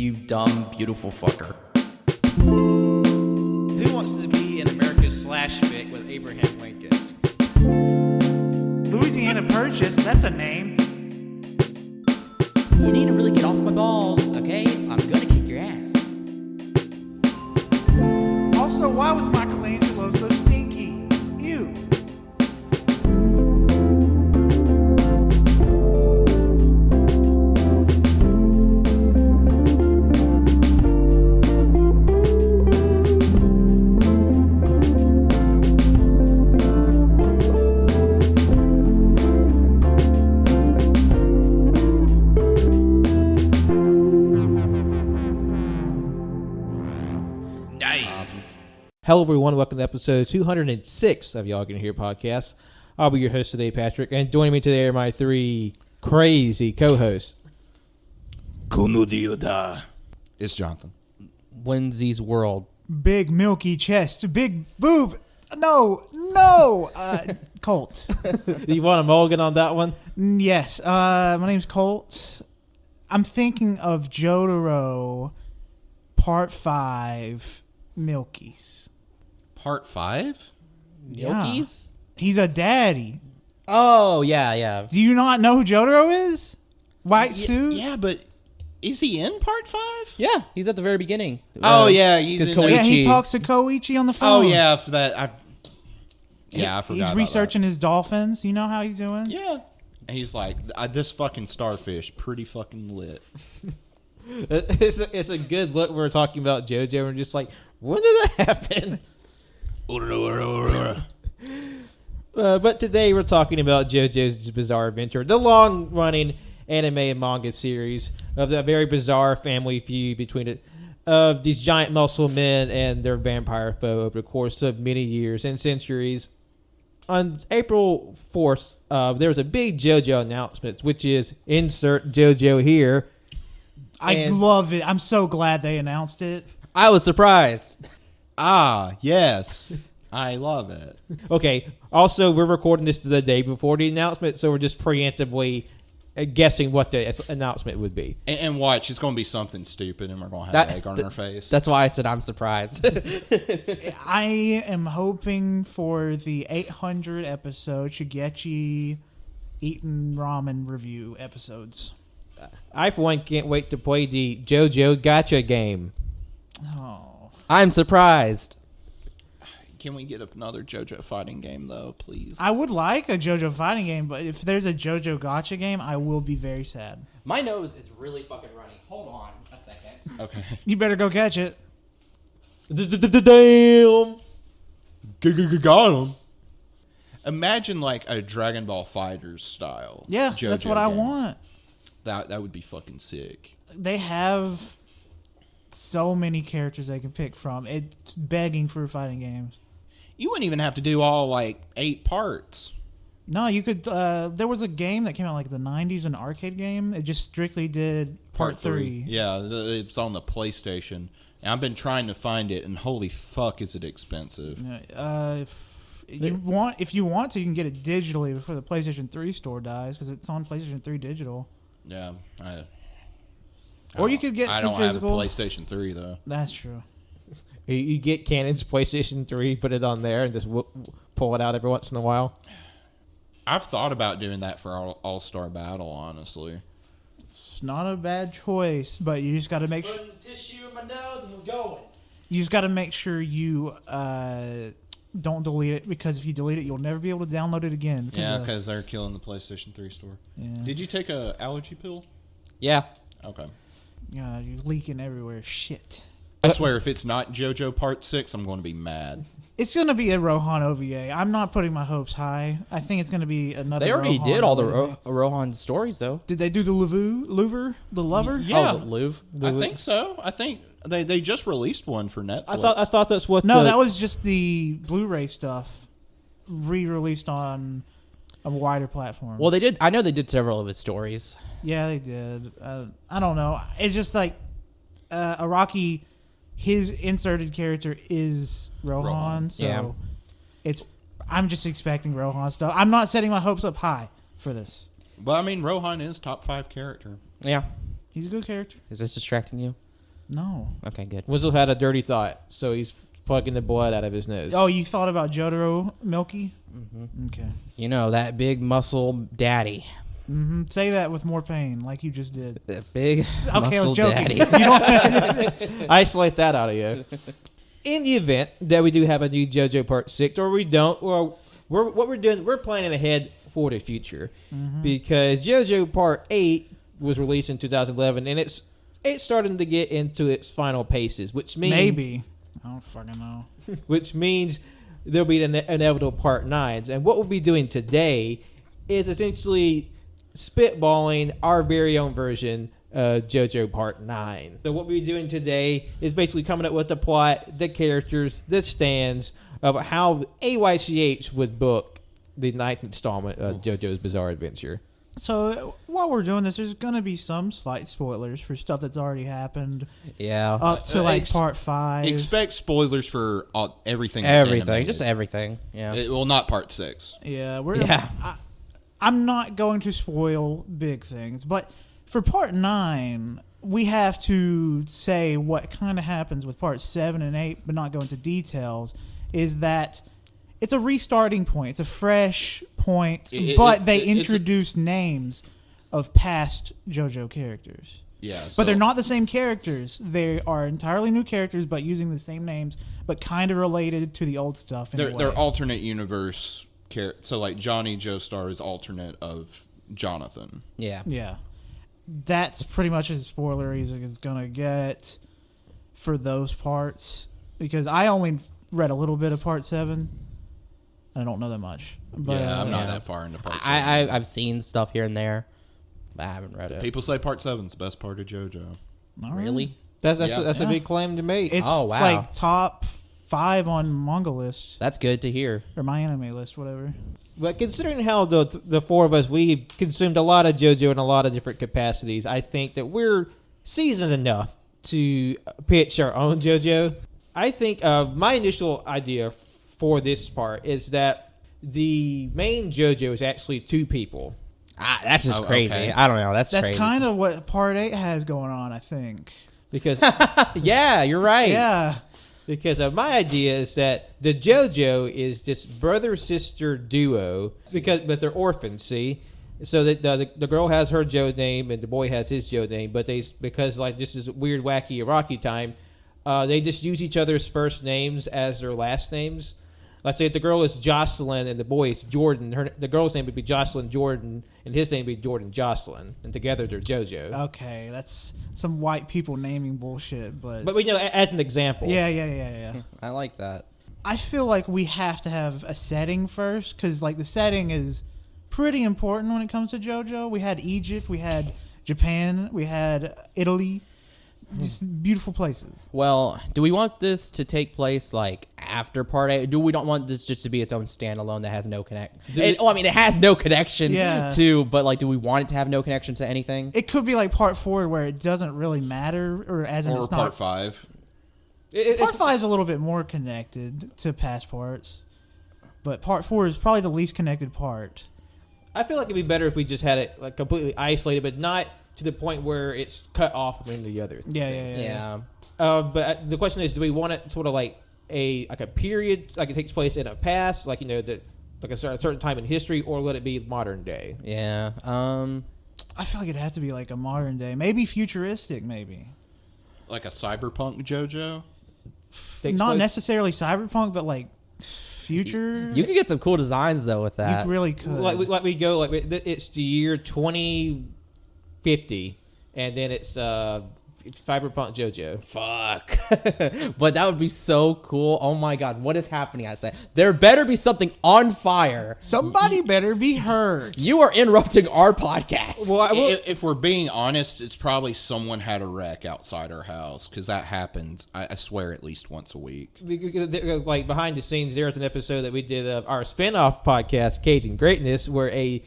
You dumb, beautiful fucker. Who wants to be in America's slash fic with Abraham Lincoln? Louisiana Purchase, that's a name. You need to really get off my balls, okay? I'm gonna kick your ass. Also, why was Michelangelo so stinky? Ew. Hello, everyone. Welcome to episode 206 of Y'all Can Hear podcast. I'll be your host today, Patrick, and joining me today are my three crazy co-hosts. It's Jonathan. Wednesday's World. Big milky chest, big boob. No. Colt. You want a mulligan on that one? Yes. My name's Colt. I'm thinking of Jotaro Part 5 Milkies. Part 5? Milkies? He's a daddy. Oh, yeah. Do you not know who Jotaro is? White suit? Yeah, but is he in Part 5? Yeah, he's at the very beginning. Oh, yeah, he's in there. Yeah, he Koichi- talks to Koichi on the Oh, phone. yeah, for that. I forgot He's about researching his dolphins. You know how he's doing? that. Yeah. And he's like, this fucking starfish, pretty fucking lit. It's a good look. We're talking about JoJo and just like, when did that happen? But today we're talking about JoJo's Bizarre Adventure, the long-running anime and manga series of the very bizarre family feud between it of these giant muscle men and their vampire foe over the course of many years and centuries. On April 4th, there was a big JoJo announcement, which is insert JoJo here. I love it. I'm so glad they announced it. I was surprised. Ah, yes. I love it. Okay, also, we're recording this the day before the announcement, so we're just preemptively guessing what the announcement would be. And watch, it's going to be something stupid, and we're going to have egg on our face. That's why I said I'm surprised. I am hoping for the 800 episode Shigechi eating ramen review episodes. I, for one, can't wait to play the JoJo Gacha game. Oh. I'm surprised. Can we get another JoJo fighting game, though, please? I would like a JoJo fighting game, but if there's a JoJo Gacha game, I will be very sad. My nose is really fucking running. Hold on a second. Okay. You better go catch it. Damn! Got him. Imagine like a Dragon Ball Fighters style. Yeah, JoJo that's what I game. want. That would be fucking sick. They have so many characters they can pick from. It's begging for fighting games. You wouldn't even have to do all like 8 parts. No, you could. There was a game that came out like the 90s, an arcade game. It just strictly did part 3. Yeah, it's on the PlayStation. And I've been trying to find it, and holy fuck, is it expensive? If you want to, you can get it digitally before the PlayStation 3 store dies because it's on PlayStation 3 digital. Yeah. Or you could get I the don't physical. have a PlayStation 3 though. That's true. You get Canon's PlayStation 3, put it on there, and just pull it out every once in a while. I've thought about doing that for All-Star Battle, honestly. It's not a bad choice, but you just got to make sure. Putting the tissue in my nose and we're going. You just got to make sure you don't delete it, because if you delete it, you'll never be able to download it again. Because they're killing the PlayStation 3 store. Yeah. Did you take a allergy pill? Yeah. Okay. Yeah, you're leaking everywhere. Shit. I swear, if it's not JoJo Part 6, I'm going to be mad. It's going to be a Rohan OVA. I'm not putting my hopes high. I think it's going to be another They already Rohan did all the OVA. Rohan stories, though. Did they do the Lover? The Lover? Yeah. Oh, the Louvre. I think so. I think they just released one for Netflix. I thought that's what. No, that was just the Blu-ray stuff re-released on a wider platform. Well, they did. I know they did several of his stories. Yeah, they did. I don't know. It's just like Araki, his inserted character is Rohan, so Yeah. I'm just expecting Rohan stuff. I'm not setting my hopes up high for this. But I mean, Rohan is top 5 character. Yeah. He's a good character. Is this distracting you? No. Okay, good. Winslow had a dirty thought, so he's plugging the blood out of his nose. Oh, you thought about Jotaro Milky? Mm-hmm. Okay. You know, that big muscle daddy. Say that with more pain, like you just did. That big Okay, I muscle was joking. daddy. You don't- Isolate that audio. In the event that we do have a new JoJo Part 6, or we don't, or we're planning ahead for the future. Because JoJo Part 8 was released in 2011, and it's starting to get into its final paces, which means... Maybe. I don't fucking know. Which means there'll be an inevitable Part 9s. And what we'll be doing today is essentially spitballing our very own version JoJo Part 9. So what we're doing today is basically coming up with the plot, the characters, the stands of how AYCH would book the 9th installment of JoJo's Bizarre Adventure. So while we're doing this, there's going to be some slight spoilers for stuff that's already happened Yeah. up to Part 5. Expect spoilers for everything. Everything. Animated. Just everything. Yeah. Well, not Part 6. Yeah, I'm not going to spoil big things, but for Part 9, we have to say what kind of happens with Part 7 and 8, but not go into details, is that it's a restarting point. It's a fresh point, but they introduce names of past JoJo characters. Yeah. But they're not the same characters. They are entirely new characters, but using the same names, but kind of related to the old stuff. They're alternate universe. So like Johnny Joestar is alternate of Jonathan. Yeah. Yeah. That's pretty much as spoilery as it's going to get for those parts. Because I only read a little bit of Part 7. I don't know that much. But, Yeah, I'm not that far into Part 7. I've seen stuff here and there, but I haven't read it. People say Part 7's the best part of JoJo. all right. Really? That's Yeah. a big claim to make. It's Oh, wow. like top 5 on manga list. That's good to hear. Or my anime list, whatever. But considering how the four of us, we've consumed a lot of JoJo in a lot of different capacities, I think that we're seasoned enough to pitch our own JoJo. I think my initial idea for this part is that the main JoJo is actually 2 people. That's just crazy. Okay. I don't know. That's That's crazy. kind of what Part 8 has going on, I think. Because Yeah, you're right. Yeah. Because my idea is that the JoJo is this brother-sister duo, but they're orphans, see? So that the girl has her Jo name and the boy has his Jo name, but because like this is weird, wacky Araki time, they just use each other's first names as their last names. Let's say if the girl is Jocelyn and the boy is Jordan, the girl's name would be Jocelyn Jordan and his name would be Jordan Jocelyn, and together they're JoJo. Okay, that's some white people naming bullshit, but we know as an example. yeah. I like that. I feel like we have to have a setting first, because like the setting is pretty important when it comes to JoJo. We had Egypt, we had Japan, we had Italy, just beautiful places. Well, do we want this to take place like after Part 8? Do we don't want this just to be its own standalone that has no connect? It has no connection to, but like, do we want it to have no connection to anything? It could be like Part 4 where it doesn't really matter, or as in Or it's Part not. 5. Part 5 is a little bit more connected to past parts, but Part 4 is probably the least connected part. I feel like it'd be better if we just had it like completely isolated, but not to the point where it's cut off from the other things. Yeah. But the question is, do we want it sort of like a period, like it takes place in a past, like like a certain time in history, or let it be modern day? Yeah. I feel like it'd have to be like a modern day, maybe futuristic, maybe. Like a cyberpunk JoJo? Not necessarily cyberpunk, but like future. You could get some cool designs though with that. You really could. It's the year 2050, and then it's cyberpunk JoJo. Fuck. But that would be so cool. Oh my god, what is happening outside? There better be something on fire. Somebody better be hurt. You are interrupting our podcast. Well, If we're being honest, it's probably someone had a wreck outside our house, because that happens, I swear, at least once a week. like behind the scenes, there's an episode that we did of our spin-off podcast, Cage and Greatness, where a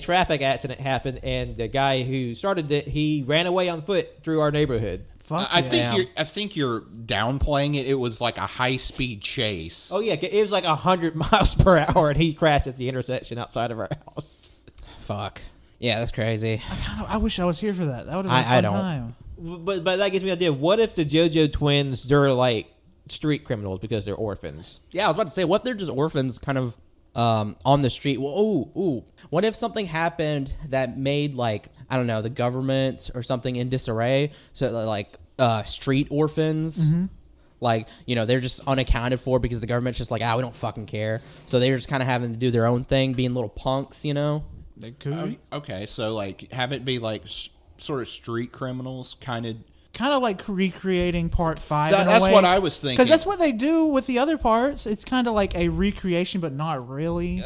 traffic accident happened, and the guy who started it, he ran away on foot through our neighborhood. Fuck I yeah. think you're downplaying it. It was like a high-speed chase. Oh yeah, it was like 100 miles per hour, and he crashed at the intersection outside of our house. Fuck. Yeah, that's crazy. I wish I was here for that. That would have been a fun time. But that gives me an idea. What if the JoJo twins, they're like street criminals because they're orphans? Yeah, I was about to say, what if they're just orphans kind of on the street? Well, what if something happened that made, like, I don't know, the government or something in disarray? So, like, street orphans, like, you know, they're just unaccounted for because the government's just like, we don't fucking care. So they're just kind of having to do their own thing, being little punks, you know? They could. Okay, so like have it be like sort of street criminals, kind of like recreating Part 5. That's what I was thinking. Because that's what they do with the other parts. It's kind of like a recreation, but not really.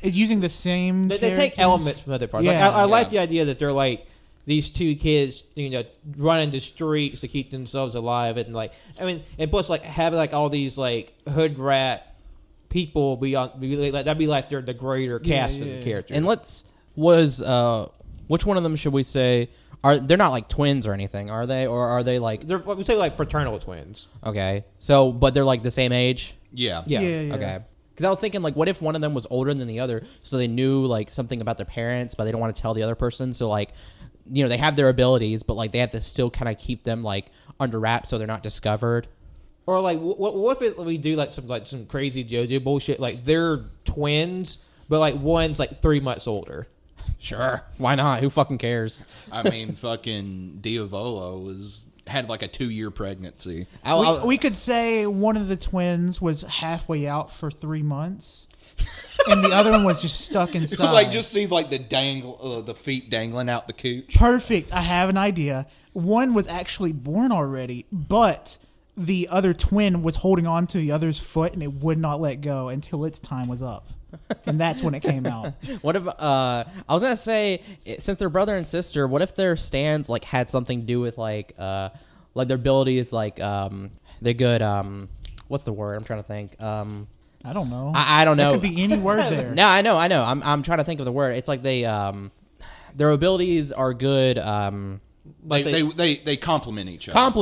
It's using the same. They take elements from other parts. Yeah. Like, I like the idea that they're like these two kids, you know, running the streets to keep themselves alive, and like, I mean, and plus like having like all these like hood rat people that'd be like the greater cast of the characters. And which one of them should we say they're not like twins or anything, are they? Or are they like we say like fraternal twins? Okay, so but they're like the same age. Yeah. Okay. Because I was thinking, like, what if one of them was older than the other, so they knew like something about their parents, but they don't want to tell the other person. So like, you know, they have their abilities, but like they have to still kind of keep them like under wraps so they're not discovered. Or like, what if we do like some crazy JoJo bullshit? Like they're twins, but like one's like 3 months older. Sure, why not? Who fucking cares? I mean, fucking Diavolo had like a 2-year pregnancy. We could say one of the twins was halfway out for 3 months, and the other one was just stuck inside. Like just see like the feet dangling out the cooch. Perfect. I have an idea. One was actually born already, but the other twin was holding on to the other's foot, and it would not let go until its time was up. And that's when it came out. What if I was gonna say, since they're brother and sister, what if their stands like had something to do with like their abilities, like they're good. What's the word? I'm trying to think. I don't know. I don't know. There could be any word there. No, I know. I'm trying to think of the word. It's like they their abilities are good. Like they complement each other.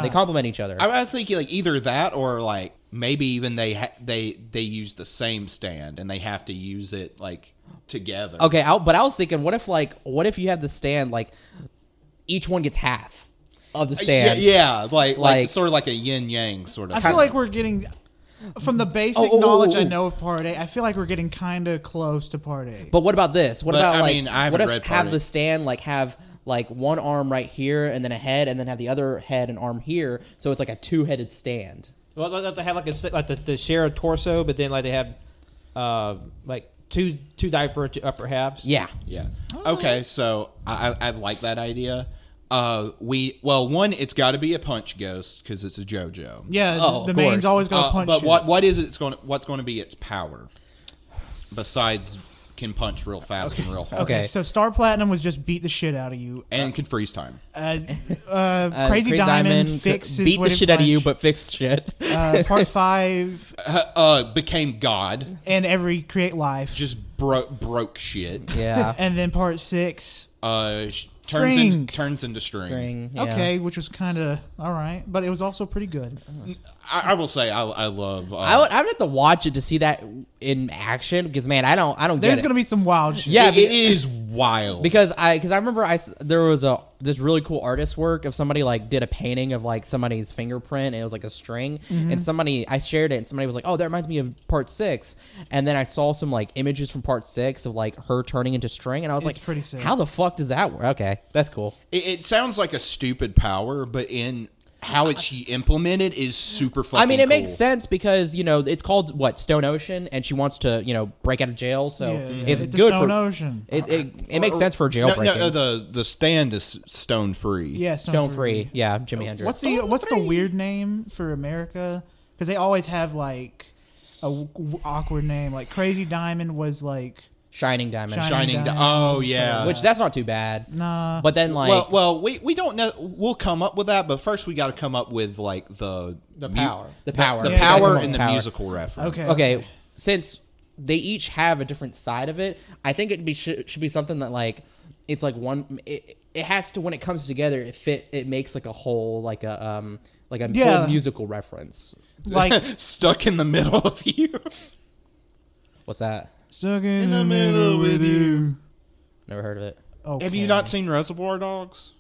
They complement each other. I think like either that or like maybe even they use the same stand and they have to use it like together. Okay, but I was thinking, what if you have the stand like each one gets half of the stand? Yeah, like sort of like a yin yang sort of. I feel like we're getting. From the basic knowledge I know of Part A, I feel like we're getting kind of close to Part A. But what about this? What about I haven't read Part have A. the stand like have like one arm right here and then a head and then have the other head and arm here, so it's like a 2-headed stand. Well, they have like the share a torso, but then like they have like two divergent upper halves. Yeah. Okay, so I like that idea. One, it's got to be a punch ghost because it's a JoJo. Yeah, the main's always going to punch. But shit. what is it? What's going to be its power? Besides, can punch real fast and real hard. Okay, so Star Platinum was just beat the shit out of you, and can freeze time. Crazy Diamond fixes beat the shit out of you, but fixed shit. Part 5 became God and create life. Just broke shit. Yeah, and then Part 6. Turns into string. Yeah. Okay, which was kind of all right, but it was also pretty good. I will say I love. I would have to watch it to see that in action because man, I don't. There's get gonna be some wild shit. Yeah, it is wild because I remember there was this really cool artist work of somebody like did a painting of like somebody's fingerprint and it was like a string and I shared it and somebody was like, oh, that reminds me of Part 6, and then I saw some like images from Part 6 of like her turning into string and I was like, pretty sick. How the fuck does that work? Okay, that's cool. It sounds like a stupid power, but in how it's implemented is super fucking I mean, it cool. makes sense because, you know, it's called, Stone Ocean, and she wants to, you know, break out of jail, so it's good Stone for... Ocean. It makes sense for jailbreaking. No, the stand is stone free. Yeah, Stone free. Yeah, Jimi Hendrix. What's the weird name for America? Because they always have, like, a awkward name. Like, Crazy Diamond was, like... Shining Diamond. Shining Diamond. Oh, yeah. Which, that's not too bad. Nah. But then, like... Well, we don't know. We'll come up with that, but first we got to come up with, like, the power. The power. The power and the musical reference. Okay. Since they each have a different side of it, I think it should be something that, like, it's like one... It has to, when it comes together, it makes, like, a whole, like a whole musical reference. Like... Stuck in the middle of you. What's that? Stuck in the middle with you. Never heard of it. Okay. Have you not seen Reservoir Dogs?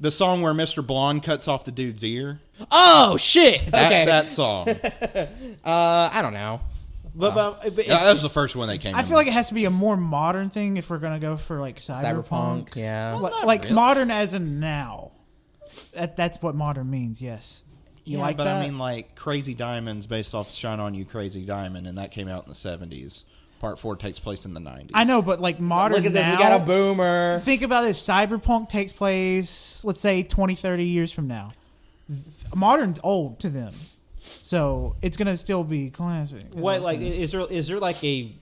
The song where Mr. Blonde cuts off the dude's ear. Oh shit! Okay, That song. I don't know. But That was the first one that came. I feel like it has to be a more modern thing if we're gonna go for like cyberpunk. Yeah. Like really. modern as in now. That's what modern means. Yes. You yeah, like but that? I mean, like Crazy Diamond's based off Shine On You, Crazy Diamond, and that came out in the 70s. Part 4 takes place in the 90s. I know, but like modern. Look at this. now, We got a boomer. Think about this. Cyberpunk takes place, let's say, 20, 30 years from now. Modern's old to them, so it's gonna still be classic. what like is there like a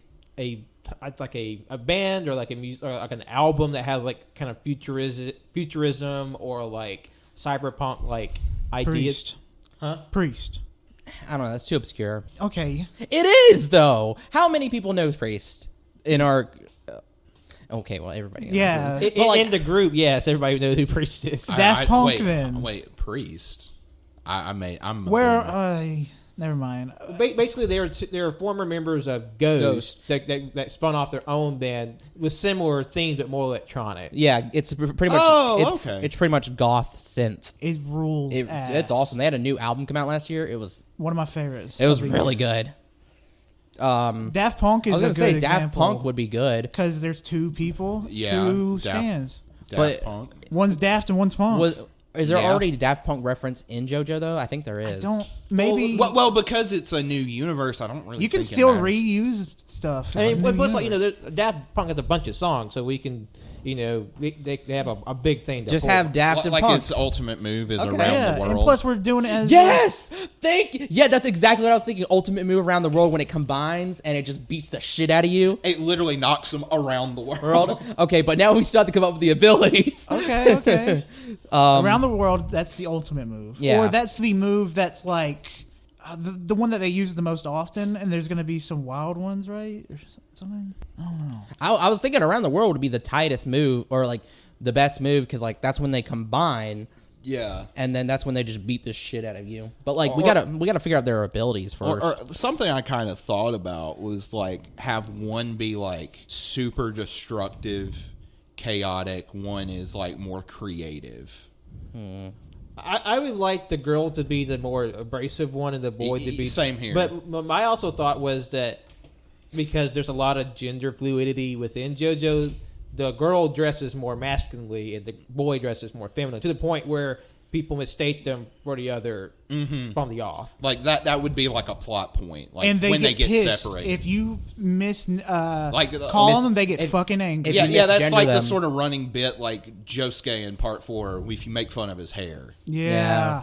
band or like a music or like an album that has like kind of futurism or like cyberpunk like ideas? Priest? Huh? Priest. I don't know. That's too obscure. Okay. It is though. How many people know Priest in our? Okay, well everybody. knows Yeah. Priest. But, like, In the group, yes, everybody knows who Priest is. Daft Punk, then. Wait, Priest. I'm a Where? boomer. Never mind. Basically, they were former members of Ghost that spun off their own band with similar themes but more electronic. Yeah, it's pretty much. Okay. It's pretty much goth synth. It rules. It's awesome. They had a new album come out last year. It was One of my favorites. it was really good. Daft Punk I is was a gonna good say example. Daft Punk would be good. Because there's two people, Yeah, two Daft- stands. Daft but- Punk. One's Daft and one's Punk. Is there Yeah. already Daft Punk reference in JoJo though? I think there is. Maybe Well, because it's a new universe, I don't really. you can think it still matters. reuse stuff. I It's mean, a new plus, like, universe. Daft Punk has a bunch of songs, so we can, they have a big thing to Just pull. have Daft and Like Punk. its ultimate move is Okay. around yeah, the world. and plus we're doing it as Yes! Yeah, that's exactly what I was thinking. Ultimate move around the world when it combines and it just beats the shit out of you. it literally knocks them around the world. World. Okay, but now we still have to come up with the abilities. Okay. Around the world, that's the ultimate move. Yeah. Or that's the move that's like the one that they use the most often, and there's going to be some wild ones, right? Or something? I don't know. I was thinking around the world would be the tightest move or like the best move because like that's when they combine Yeah. and then that's when they just beat the shit out of you. But like we gotta figure out their abilities first. Or something I kind of thought about was like have one be like super destructive, chaotic. One is like more creative. I would like the girl to be the more abrasive one and the boy to be... Same here. But my also thought was that because there's a lot of gender fluidity within JoJo, the girl dresses more masculinely and the boy dresses more feminine, to the point where people mistake them for the other from the off. Like that would be like a plot point. Like And when they get pissed. separated. If you Like, call them, they get fucking angry. yeah, that's misgender like the them. sort of running bit like Josuke in part 4 if you make fun of his hair. Yeah.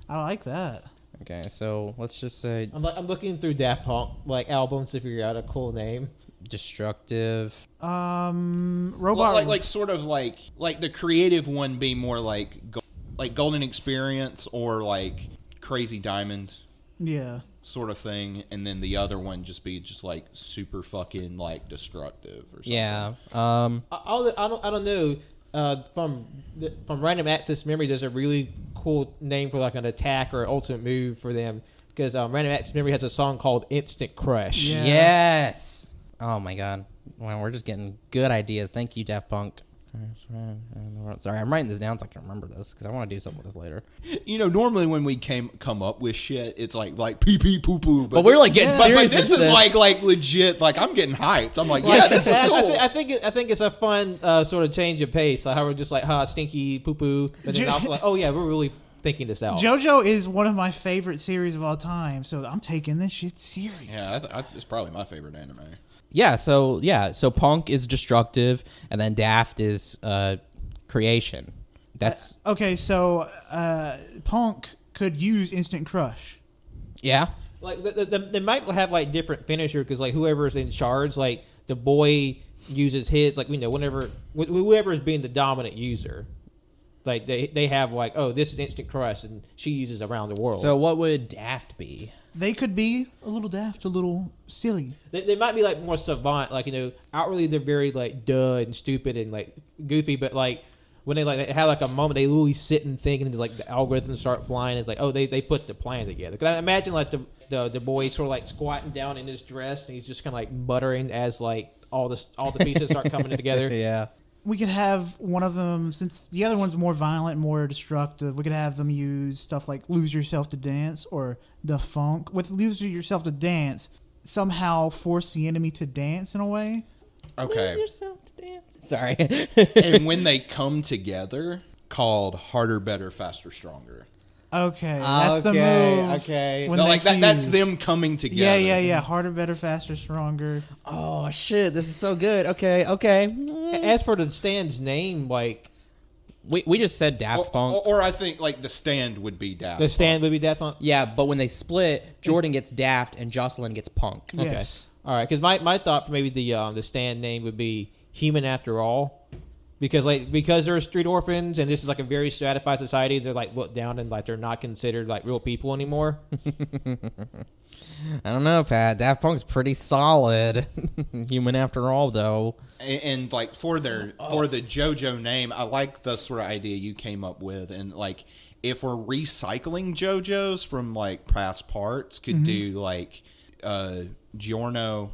I like that. Okay, so let's just say I'm looking through Daft Punk like albums to figure out a cool name. destructive. Robot. Like sort of like the creative one be more like Golden Experience or like Crazy Diamond yeah. sort of thing, and then the other one just be just like super fucking like destructive or something. Yeah. I don't know. From Random Access Memory, there's a really cool name for like an attack or ultimate move for them because Random Access Memory has a song called Instant Crush. Yeah. Yes. Oh my god. Wow, we're just getting good ideas. Thank you, Daft Punk. Sorry, I'm writing this down so I can remember this because I want to do something with this later. You know, normally when we come up with shit, it's like pee pee poo poo. But we're like getting serious. But this into is like legit. Like I'm getting hyped. I'm like, yeah, this is cool. I think it's a fun sort of change of pace. Like how we're just like, stinky poo poo, but then also like, oh yeah, we're really thinking this out. JoJo is one of my favorite series of all time, so I'm taking this shit serious. Yeah, it's probably my favorite anime. So Punk is destructive, and then Daft is creation. That's Okay, so Punk could use Instant Crush. yeah. Like they might have like different finisher because like whoever's in charge, like the boy uses his like whenever whoever is being the dominant user, like they have like, oh, this is Instant Crush and she uses around the world. So what would Daft be? They could be a little daft, a little silly. They might be like more savant, like outwardly they're very like duh and stupid and like goofy, but like when they have like a moment, they literally sit and think, and like the algorithms start flying. It's like, oh, they put the plan together. Cause I imagine like the boy sort of like squatting down in his dress, and he's just kind of like muttering as like all the pieces start coming together. Yeah. we could have one of them, since the other one's more violent, more destructive, we could have them use stuff like Lose Yourself to Dance or The Funk. With Lose Yourself to Dance, somehow force the enemy to dance in a way. Okay. Lose yourself to dance. Sorry. And when they come together, called Harder, Better, Faster, Stronger. Okay, that's the move. Okay. When No, they like that's fuse. them coming together. Yeah. Harder, better, faster, stronger. Oh shit! This is so good. Okay. As for the stand's name, like We just said Daft Punk. Or I think like the stand would be Daft the Punk. stand would be Daft Punk. Yeah, but when they split, Jordan gets Daft and Jocelyn gets Punk. Okay. Yes. All right, because my thought for maybe the stand name would be Human After All, because they're street orphans and this is like a very stratified society. They're like looked down and like they're not considered like real people anymore. I don't know, Pat. Daft Punk's pretty solid. Human After All, though. And like for the JoJo name, I like the sort of idea you came up with, and like if we're recycling JoJo's from like past parts, could do like Giorno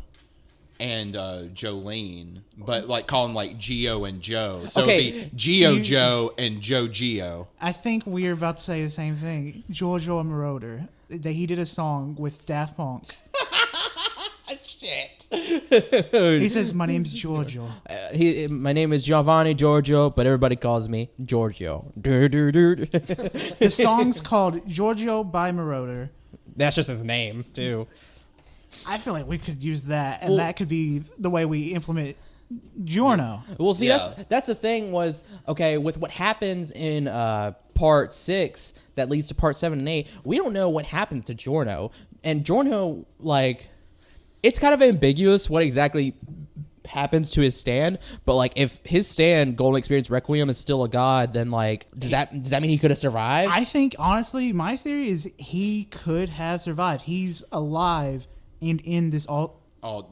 and Jolene, but like call them like Gio and Joe. So it'd be Gio Joe and Joe Gio. I think we're about to say the same thing. Giorgio Moroder. He did a song with Daft Punk. Shit. He says, "My name's Giorgio." My name is Giovanni Giorgio, but everybody calls me Giorgio. The song's called Giorgio by Moroder. That's just his name, too. I feel like we could use that, and that could be the way we implement Giorno. Well, see, Yeah. that's the thing was, okay, with what happens in part 6 that leads to part 7 and 8, we don't know what happens to Giorno. And Giorno, like, it's kind of ambiguous what exactly happens to his stand, but like if his stand Golden Experience Requiem is still a god, then like does that mean he could have survived? I think honestly, my theory is he could have survived. He's alive and in this All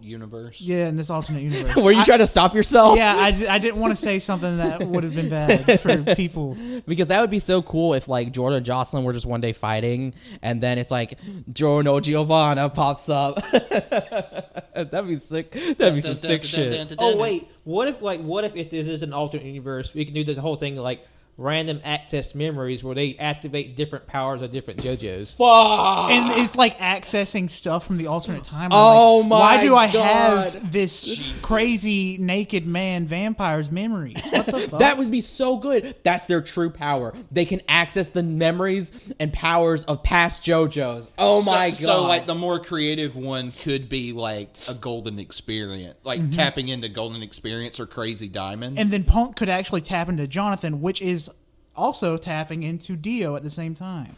universe. in this alternate universe. Were you trying to stop yourself? Yeah, I didn't want to say something that would have been bad for people. Because that would be so cool if like Jordan and Jocelyn were just one day fighting, and then it's like Giorno Giovanna pops up. That'd be sick. That'd be some sick shit. Oh wait, what if this is an alternate universe? We can do the whole thing like random access memories where they activate different powers of different JoJo's. And it's like accessing stuff from the alternate timeline. Oh like, why do I God. have this crazy naked man vampire's memories? What the fuck? That would be so good. That's their true power. They can access the memories and powers of past JoJo's. Oh my God. So like the more creative one could be like a Golden Experience, like tapping into Golden Experience or Crazy Diamond. And then Punk could actually tap into Jonathan, which is also tapping into Dio at the same time.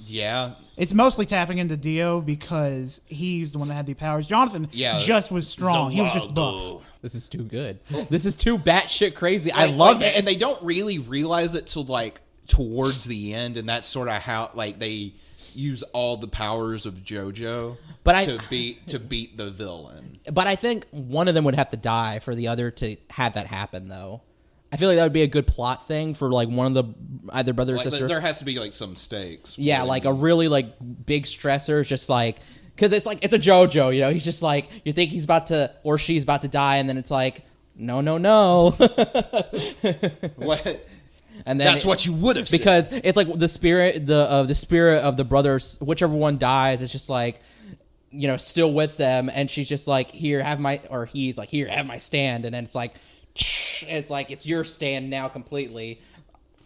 Yeah. It's mostly tapping into Dio because he's the one that had the powers. Jonathan just was strong. He was just buff. This is too good. This is too batshit crazy. I Like- love like, it. And they don't really realize it till like towards the end, and that's sort of how like they use all the powers of JoJo to beat the villain. But I think one of them would have to die for the other to have that happen, though. I feel like that would be a good plot thing for like one of the either brother or Like, sister. there has to be like some stakes. Yeah, like a really like big stressor. It's just like because it's like it's a JoJo, you know. He's just like you think he's about to or she's about to die, and then it's like no. What? And then That's what you would have said. because it's like the spirit of the brothers, whichever one dies, it's just like you know still with them, and she's just like here have my or he's like here have my stand, and then it's like it's your stand now completely.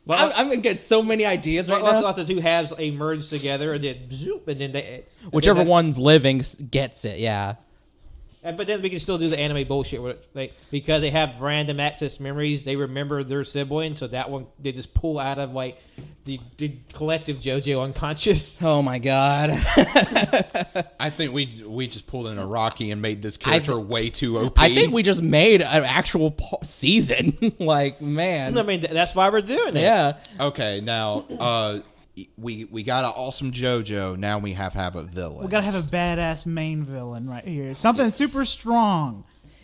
Well, I'm gonna get so many ideas right now. The two halves merge together and then zoop, and then Whichever one's living gets it, yeah. But then we can still do the anime bullshit where because they have random access memories. They remember their sibling, so that one they just pull out of like the collective JoJo unconscious. Oh my God. I think we just pulled in Araki and made this character way too OP. I think we just made an actual season. Like, man. I mean, that's why we're doing it. Yeah. Okay, now we got an awesome JoJo. Now we have a villain. We gotta have a badass main villain right here. Something super strong.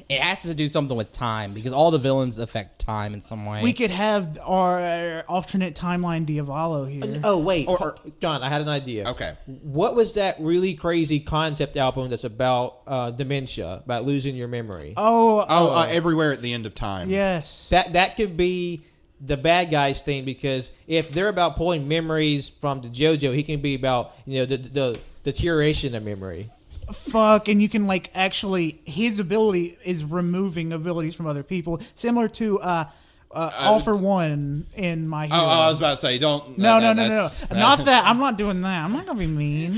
it has to do something with time because all the villains affect time in some way. We could have our alternate timeline Diavolo here. Oh wait, John, I had an idea. Okay. What was that really crazy concept album that's about dementia, about losing your memory? Everywhere at the End of Time. Yes. That could be the bad guy's thing, because if they're about pulling memories from the JoJo, he can be about the deterioration of memory. Fuck, and you can like actually his ability is removing abilities from other people, similar to All for One in My Hero. I was about to say, don't. No. Not that. I'm not doing that. I'm not gonna be mean.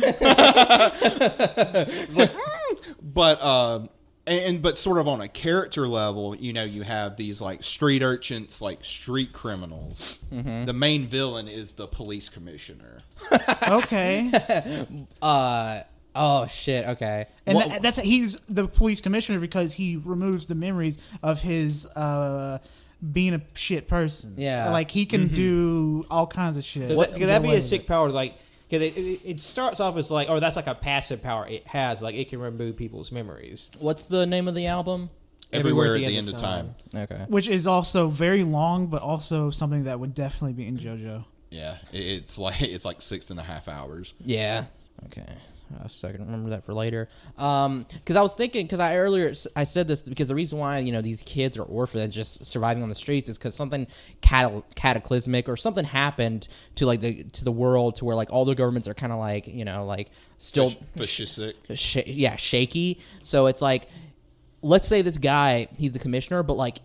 But sort of on a character level, you have these like street urchins, like street criminals. Mm-hmm. The main villain is the police commissioner. Okay. Oh shit. Okay. And he's the police commissioner because he removes the memories of his being a shit person. Yeah. Like he can do all kinds of shit. Could that be a sick power? Like, it starts off as like, that's like a passive power it has. Like, it can remove people's memories. What's the name of the album? Everywhere at the End of Time. Okay. Which is also very long, but also something that would definitely be in JoJo. Yeah, it's like 6.5 hours. Yeah. Okay. So I can remember that for later. Because I was thinking, because I said this because the reason why these kids are orphaned and just surviving on the streets is because something cataclysmic or something happened to the world to where like all the governments are kind of like still shaky. So it's like, let's say this guy, he's the commissioner, but like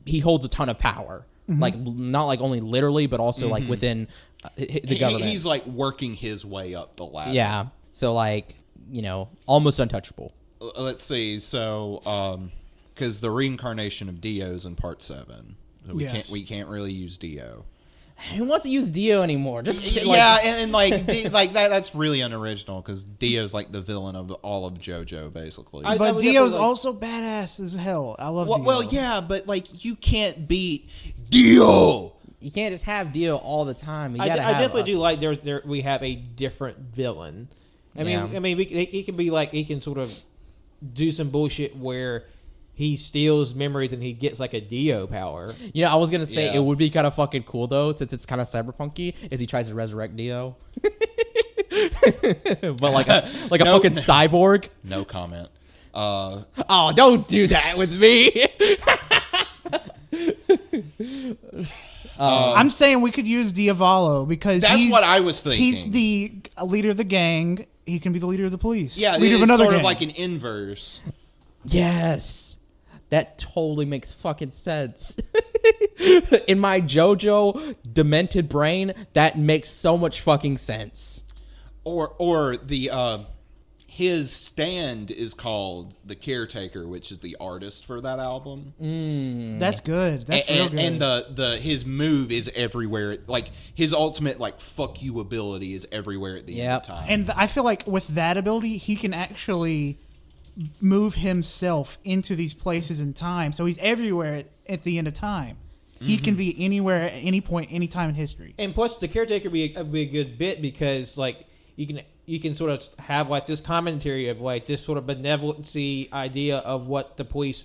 he holds a ton of power. Mm-hmm. Like not like only literally, but also like within the government. He's like working his way up the ladder. Yeah. So like, almost untouchable. Let's see. So, because the reincarnation of Dio's in part 7, so we can't really use Dio. Who wants to use Dio anymore? Just that's really unoriginal because Dio's like the villain of all of JoJo, basically. But Dio's also badass as hell. I love Dio. Well, yeah, but like you can't beat Dio. You can't just have Dio all the time. I definitely do like there we have a different villain. I mean, he can be like, he can sort of do some bullshit where he steals memories and he gets like a Dio power. I was gonna say it would be kind of fucking cool though, since it's kind of cyberpunky, is he tries to resurrect Dio, but like a fucking cyborg. No comment. Don't do that with me. I'm saying we could use Diavolo because that's what I was thinking. He's the leader of the gang. He can be the leader of the police. Yeah, leader it's of another sort gang. of like an inverse. Yes, that totally makes fucking sense. In my JoJo demented brain, that makes so much fucking sense. Or the his stand is called the Caretaker, which is the artist for that album. That's good. That's real good. And the his move is everywhere. Like his ultimate like fuck you ability is everywhere at the end of time. And I feel like with that ability, he can actually move himself into these places in time. So he's everywhere at the end of time. He can be anywhere at any point, any time in history. And plus, the Caretaker be a good bit because like you can sort of have like this commentary of like this sort of benevolency idea of what the police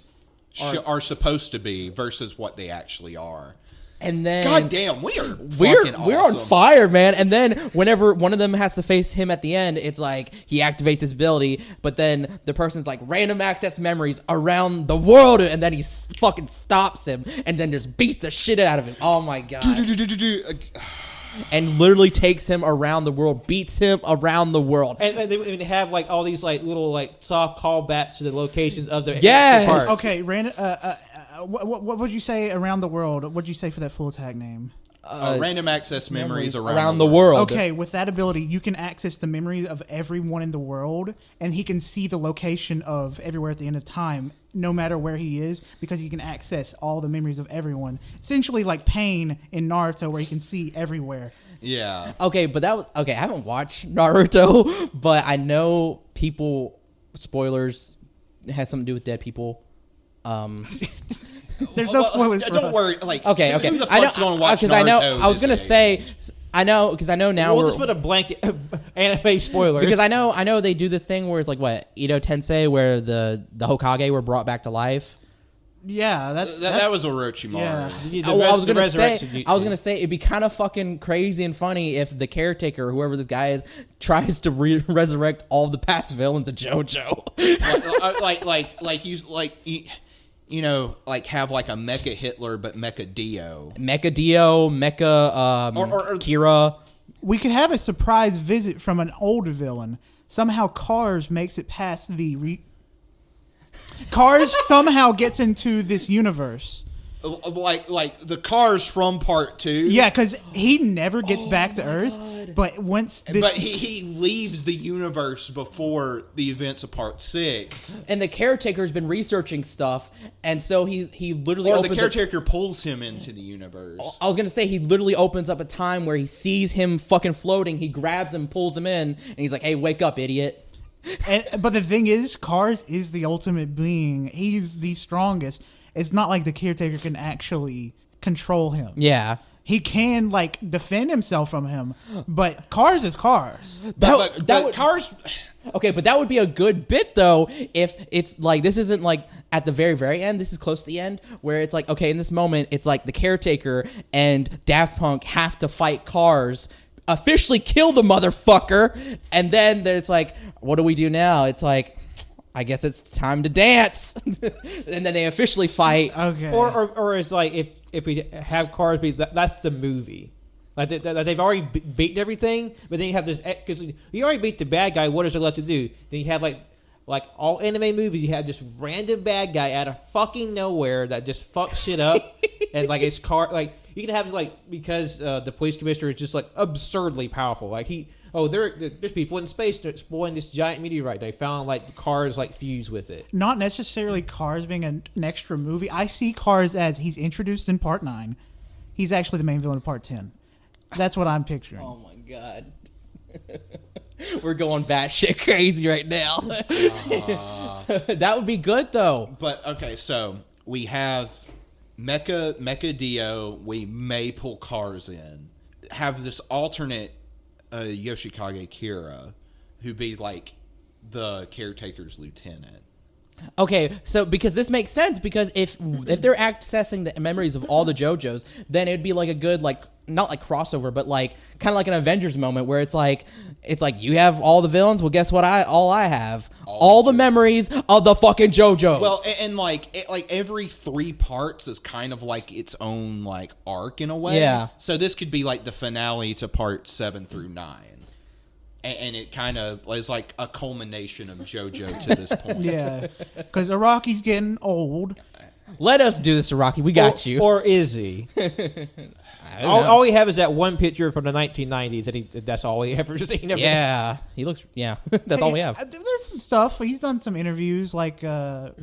are supposed to be versus what they actually are. And then, God damn, we're on fire, man. And then whenever one of them has to face him at the end, it's like he activates his ability, but then the person's like random access memories around the world, and then he fucking stops him, and then just beats the shit out of him. Oh my god. And literally takes him around the world, beats him around the world. And they have like all these like little like soft callbacks to the locations of the parts. Okay, what would you say around the world? What would you say for that full attack name? Random access memories around the world. Okay, with that ability, you can access the memories of everyone in the world, and he can see the location of everywhere at the end of time, no matter where he is, because he can access all the memories of everyone. Essentially like Pain in Naruto, where he can see everywhere. Yeah. Okay, but I haven't watched Naruto, but I know people, spoilers, it has something to do with dead people. There's no spoilers. Don't worry. Like, okay. Who the fuck's going to watch Naruto? I was gonna say. I know because I know now we'll just put a blanket anime spoilers. Because I know they do this thing where it's like what Edo Tensei, where the Hokage were brought back to life. Yeah, that was Orochimaru. Yeah. I was gonna say it'd be kind of fucking crazy and funny if the caretaker, whoever this guy is, tries to resurrect all the past villains of JoJo. You know, like have like a Mecha Hitler, but Mecha Dio. Mecha Dio, Mecha or Kira. We could have a surprise visit from an older villain. Somehow Cars makes it past the... Cars somehow gets into this universe. Like the Cars from Part 2. Yeah, because he never gets back to Earth. But once this... But he leaves the universe before the events of Part 6. And the caretaker's been researching stuff, and so he literally Or the caretaker pulls him into the universe. I was going to say, he literally opens up a time where he sees him fucking floating, he grabs him, pulls him in, and he's like, hey, wake up, idiot. But the thing is, Cars is the ultimate being. He's the strongest. It's not like the caretaker can actually control him. Yeah. He can, like, defend himself from him, but Cars is Cars. But Cars... Okay, but that would be a good bit, though, if it's, like, this isn't, like, at the very, very end. This is close to the end, where it's like, okay, in this moment, it's like the caretaker and Daft Punk have to fight Cars, officially kill the motherfucker, and then it's like, what do we do now? It's like... I guess it's time to dance, and then they officially fight. Okay. Or it's like if we have Cars be that's the movie, like they've already beaten everything, but then you have this because you already beat the bad guy. What is there left to do? Then you have like all anime movies, you have this random bad guy out of fucking nowhere that just fucks shit up, and like it's like you can have like because the police commissioner is just like absurdly powerful, like there's people in space exploring this giant meteorite. They found like Cars like fused with it. Not necessarily Cars being an extra movie. I see Cars as he's introduced in Part 9. He's actually the main villain of Part 10. That's what I'm picturing. Oh my god. We're going batshit crazy right now. That would be good though. But okay, so we have Mecha Dio. We may pull Cars in. Have this alternate Yoshikage Kira, who be like the caretaker's lieutenant. Okay, so because this makes sense, because if they're accessing the memories of all the JoJo's, then it'd be like a good, like, not like crossover, but like kind of like an Avengers moment where it's like you have all the villains. Well, guess what? I have all the memories of the fucking JoJo's. Well, and like every 3 parts is kind of like its own like arc in a way. Yeah. So this could be like the finale to Part 7 through 9. And it kind of is like a culmination of JoJo to this point. Yeah, because Araki's getting old. Let us do this, Araki. We got you. Or is he? All we have is that one picture from the 1990s, and that's all we ever seen. Yeah, he looks. Yeah, that's all we have. There's some stuff. He's done some interviews like not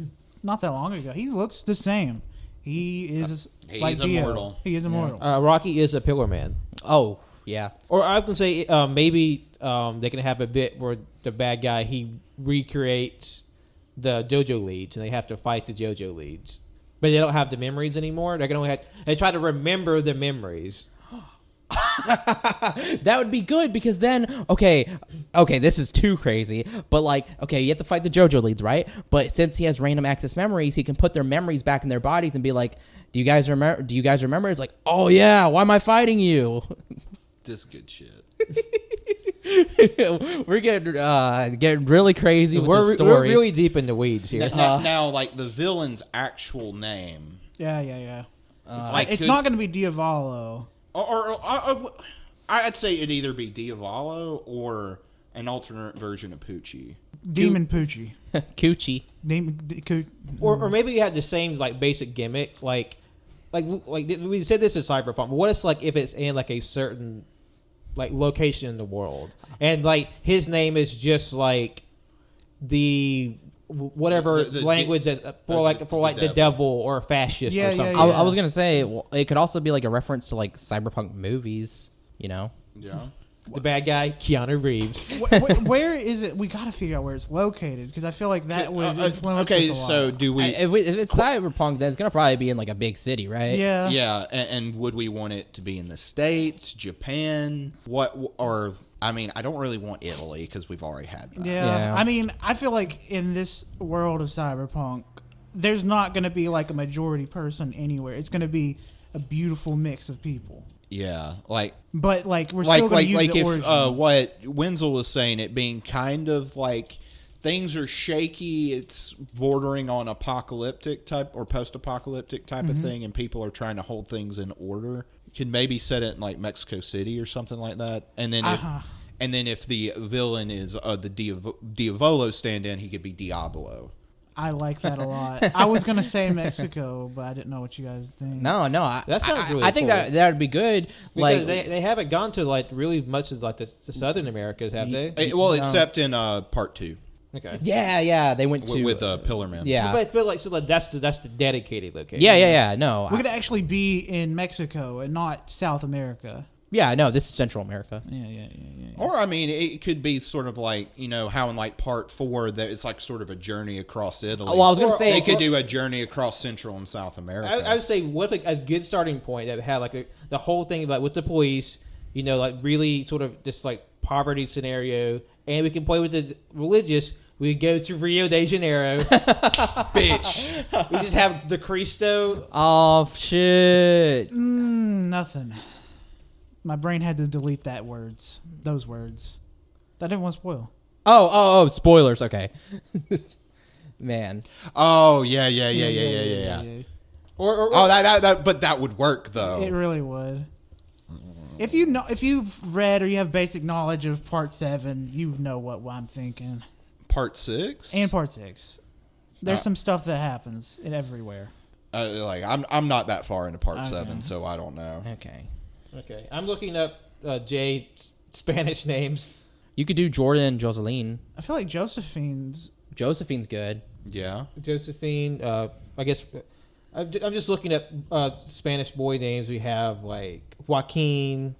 that long ago. He looks the same. He is like immortal. He is immortal. Rocky is a Pillar Man. Oh, yeah. Or I can say maybe they can have a bit where the bad guy, he recreates the JoJo leads, and they have to fight the JoJo leads. But they don't have the memories anymore. They try to remember the memories. That would be good, because then, okay, this is too crazy, but like, okay, you have to fight the JoJo leads, right? But since he has random access memories, he can put their memories back in their bodies and be like, do you guys remember? It's like, oh yeah, why am I fighting you? This good shit. We're getting really crazy with the story. We're really deep in the weeds here. Now, like the villain's actual name. Yeah. It's not going to be Diavolo. Or I'd say it'd either be Diavolo or an alternate version of Poochie. Demon Poochie. Coochie. Or maybe you have the same like basic gimmick, like we said this is Cyberpunk. But what if like if it's in like a certain like location in the world, and like his name is just like the whatever language for the devil or fascist or something. Yeah. I was gonna say it could also be like a reference to like cyberpunk movies, you know? Yeah. The bad guy, Keanu Reeves. Where is it? We got to figure out where it's located, because I feel like that would influence us a lot. So do we? If it's cyberpunk, then it's gonna probably be in like a big city, right? Yeah. Yeah, and would we want it to be in the States, Japan, or I mean, I don't really want Italy because we've already had that. Yeah. I mean, I feel like in this world of cyberpunk, there's not going to be like a majority person anywhere. It's going to be a beautiful mix of people. Yeah, but like we're still going to use the origins. What Wenzel was saying, it being kind of like things are shaky. It's bordering on apocalyptic type or post-apocalyptic type of thing, and people are trying to hold things in order. You could maybe set it in like Mexico City or something like that, and then if the villain is the Diavolo stand-in, he could be Diablo. I like that a lot. I was gonna say Mexico, but I didn't know what you guys think. No, that sounds really I think cool. that would be good. Because they haven't gone to like really much as like the Southern Americas, have they? Except in part 2. Okay. Yeah, they went to with Pillarman. Yeah, but like so like that's the dedicated location. Yeah. No, we're gonna actually be in Mexico and not South America. Yeah, no, this is Central America. Yeah. Or, I mean, it could be sort of like, how in like part 4 that it's like sort of a journey across Italy. Well, I was going to say they could do a journey across Central and South America. I would say what a good starting point that had like the whole thing about with the police, like really sort of this like poverty scenario, and we can play with the religious. We go to Rio de Janeiro. Bitch. We just have the Cristo. Oh, shit. Nothing. My brain had to delete those words. I didn't want to spoil. Oh, spoilers. Okay. Man. Oh, yeah. But that would work though. It really would. If you've read or you have basic knowledge of Part 7, you know what I'm thinking. Part 6 and Part 6. There's some stuff that happens everywhere. I'm not that far into Part 7, so I don't know. Okay, I'm looking up Spanish names. You could do Jordan and Joseline. I feel like Josephine's good. Yeah. Josephine, I guess I'm just looking at Spanish boy names. We have like Joaquin,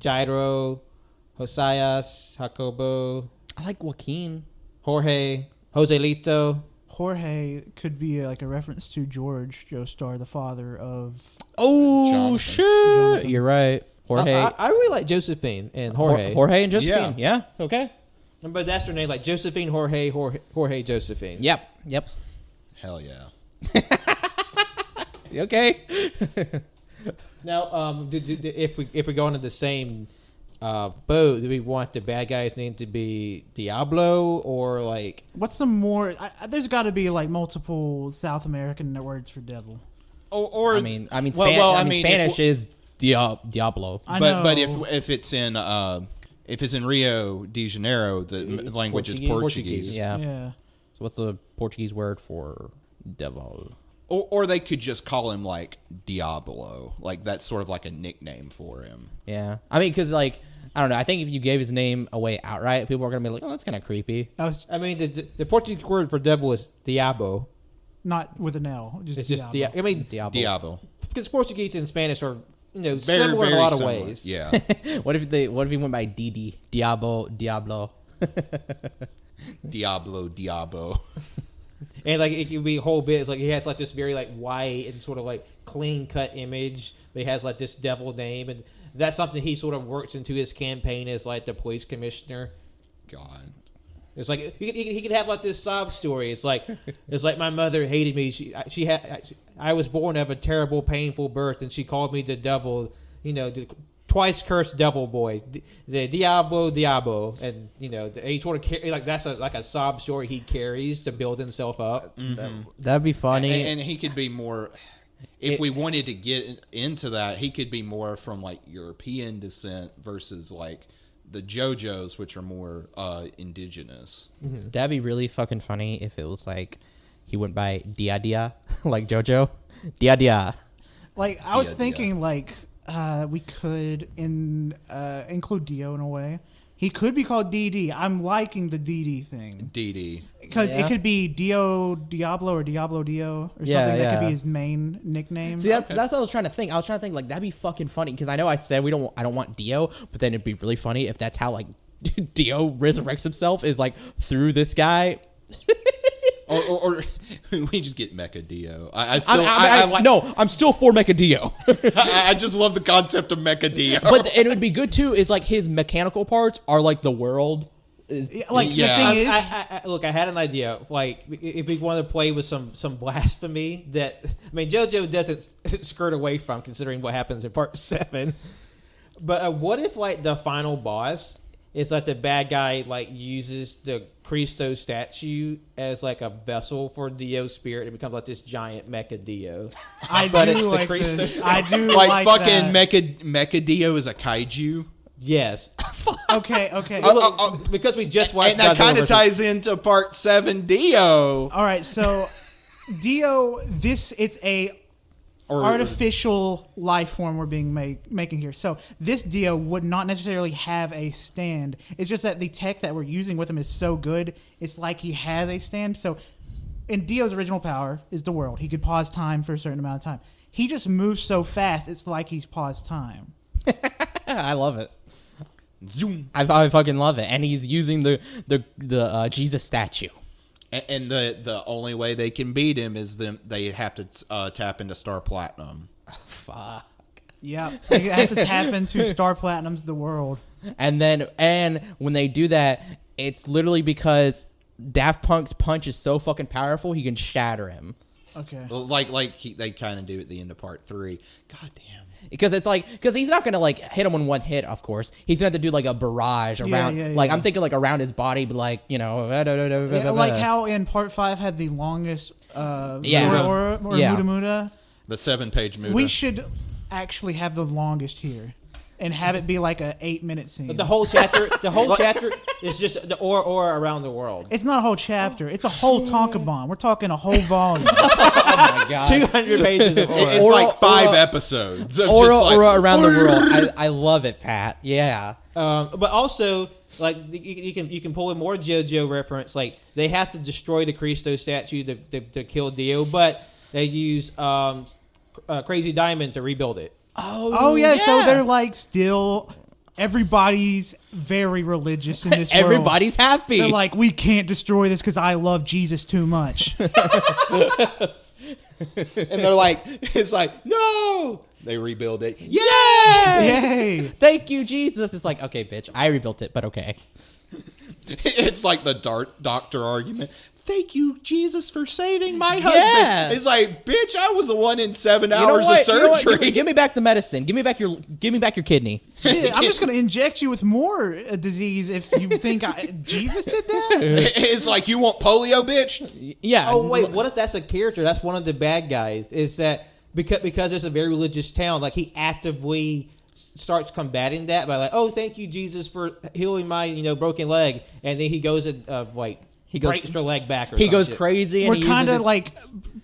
Jairo, Josias, Jacobo. I like Joaquin. Jorge, Joselito. Jorge could be like a reference to George Joestar, the father of. Oh, Jonathan. shit. Jonathan. You're right. Jorge. I really like Josephine and Jorge. Jorge and Josephine. Yeah. Okay. But that's their name, like Josephine, Jorge, Josephine. Yep. Hell yeah. Okay. Now, if we go into the same boat, do we want the bad guy's name to be Diablo or like? What's some more? There's got to be like multiple South American words for devil. Or I mean, Spanish is Diablo. But if it's in Rio de Janeiro, the language is Portuguese. Yeah. Yeah. So what's the Portuguese word for devil? Or they could just call him like Diablo, like that's sort of like a nickname for him. Yeah, I mean, because like I don't know. I think if you gave his name away outright, people are gonna be like, "Oh, that's kind of creepy." The Portuguese word for devil is diabo, not with an L. It's just Diablo. Diablo. Because Portuguese and Spanish are Very, similar in a very lot of similar. ways. Yeah. What if he went by Diablo? Diablo. And like it could be a whole bit. It's like he has like this very like white and sort of like clean cut image, but he has like this devil name, and that's something he sort of works into his campaign as like the police commissioner. God. It's like he could have like this sob story. It's like my mother hated me. I was born of a terrible, painful birth, and she called me the devil. The twice cursed devil boy, the Diablo, and he sort of like that's like a sob story he carries to build himself up. Mm-hmm. That'd be funny. And he could be more. If we wanted to get into that, he could be more from like European descent versus like the JoJo's, which are more indigenous. Mm-hmm. That'd be really fucking funny if it was like he went by Dia, like JoJo. Dia. Like I was thinking, like we could include Dio in a way. He could be called DD. I'm liking the DD thing. DD. Because it could be Diablo or Diablo Dio or something. That could be his main nickname. See, that's what I was trying to think. I was trying to think like that'd be fucking funny because I know I said I don't want Dio, but then it'd be really funny if that's how like Dio resurrects himself is like through this guy. Or we just get Mecha Dio. I'm still for Mecha Dio. I just love the concept of Mecha Dio. But it would be good too. Is like his mechanical parts are like the world. The thing is, look, I had an idea. Like, if we want to play with some blasphemy that JoJo doesn't skirt away from, considering what happens in Part 7. But what if like the final boss is like the bad guy like uses the Cristo statue as like a vessel for Dio's spirit? It becomes like this giant Mecha Dio. I do like this. I do like fucking that. Mecha Dio is a kaiju. Yes. Okay. Because we just watched, and that kind of ties into Part 7 Dio. All right, so Dio, it's a artificial life form we're being making here. So this Dio would not necessarily have a stand. It's just that the tech that we're using with him is so good. It's like he has a stand. So in Dio's original power is the world. He could pause time for a certain amount of time. He just moves so fast. It's like he's paused time. I love it. Zoom. I fucking love it, and he's using the Jesus statue. And the only way they can beat him is they have to tap into Star Platinum. Fuck. Yeah, they have to tap into Star Platinum's The World. And when they do that, it's literally because Daft Punk's punch is so fucking powerful he can shatter him. Okay. Well, they kind of do at the end of Part 3. God damn. Because he's not gonna like hit him in one hit. Of course, he's gonna have to do like a barrage around. I'm thinking like around his body, but like like how in Part 5 had the longest Muda Muda. The 7-page Muda. We should actually have the longest here, and have it be like a 8-minute scene. But the whole chapter is just the or around the world. It's not a whole chapter. It's a whole Tonkabon. We're talking a whole volume. Oh my god, 200 pages of aura. It's like 5 episodes. Of aura, just like, aura around the world. I love it, Pat. Yeah. But also, like you can pull in more JoJo reference. Like they have to destroy the Cristo statue to kill Dio, but they use Crazy Diamond to rebuild it. Oh yeah, so they're like still everybody's very religious in this world. Everybody's happy. They're like, we can't destroy this because I love Jesus too much. And they're like, it's like, no! They rebuild it. Yay! Yay! Thank you, Jesus. It's like, okay, bitch, I rebuilt it, but okay. It's like the doctor argument. Thank you, Jesus, for saving my husband. Yeah. It's like, bitch, I was the one in 7 hours of surgery. Give me back the medicine. Give me back your kidney. Shit, I'm just going to inject you with more disease if you think Jesus did that. It's like, you want polio, bitch? Yeah. Oh wait, what if that's a character? That's one of the bad guys. Is that because it's a very religious town? Like he actively starts combating that by like, oh, thank you, Jesus, for healing my broken leg, and then he goes and he breaks her leg back. He goes crazy. And we're kind of like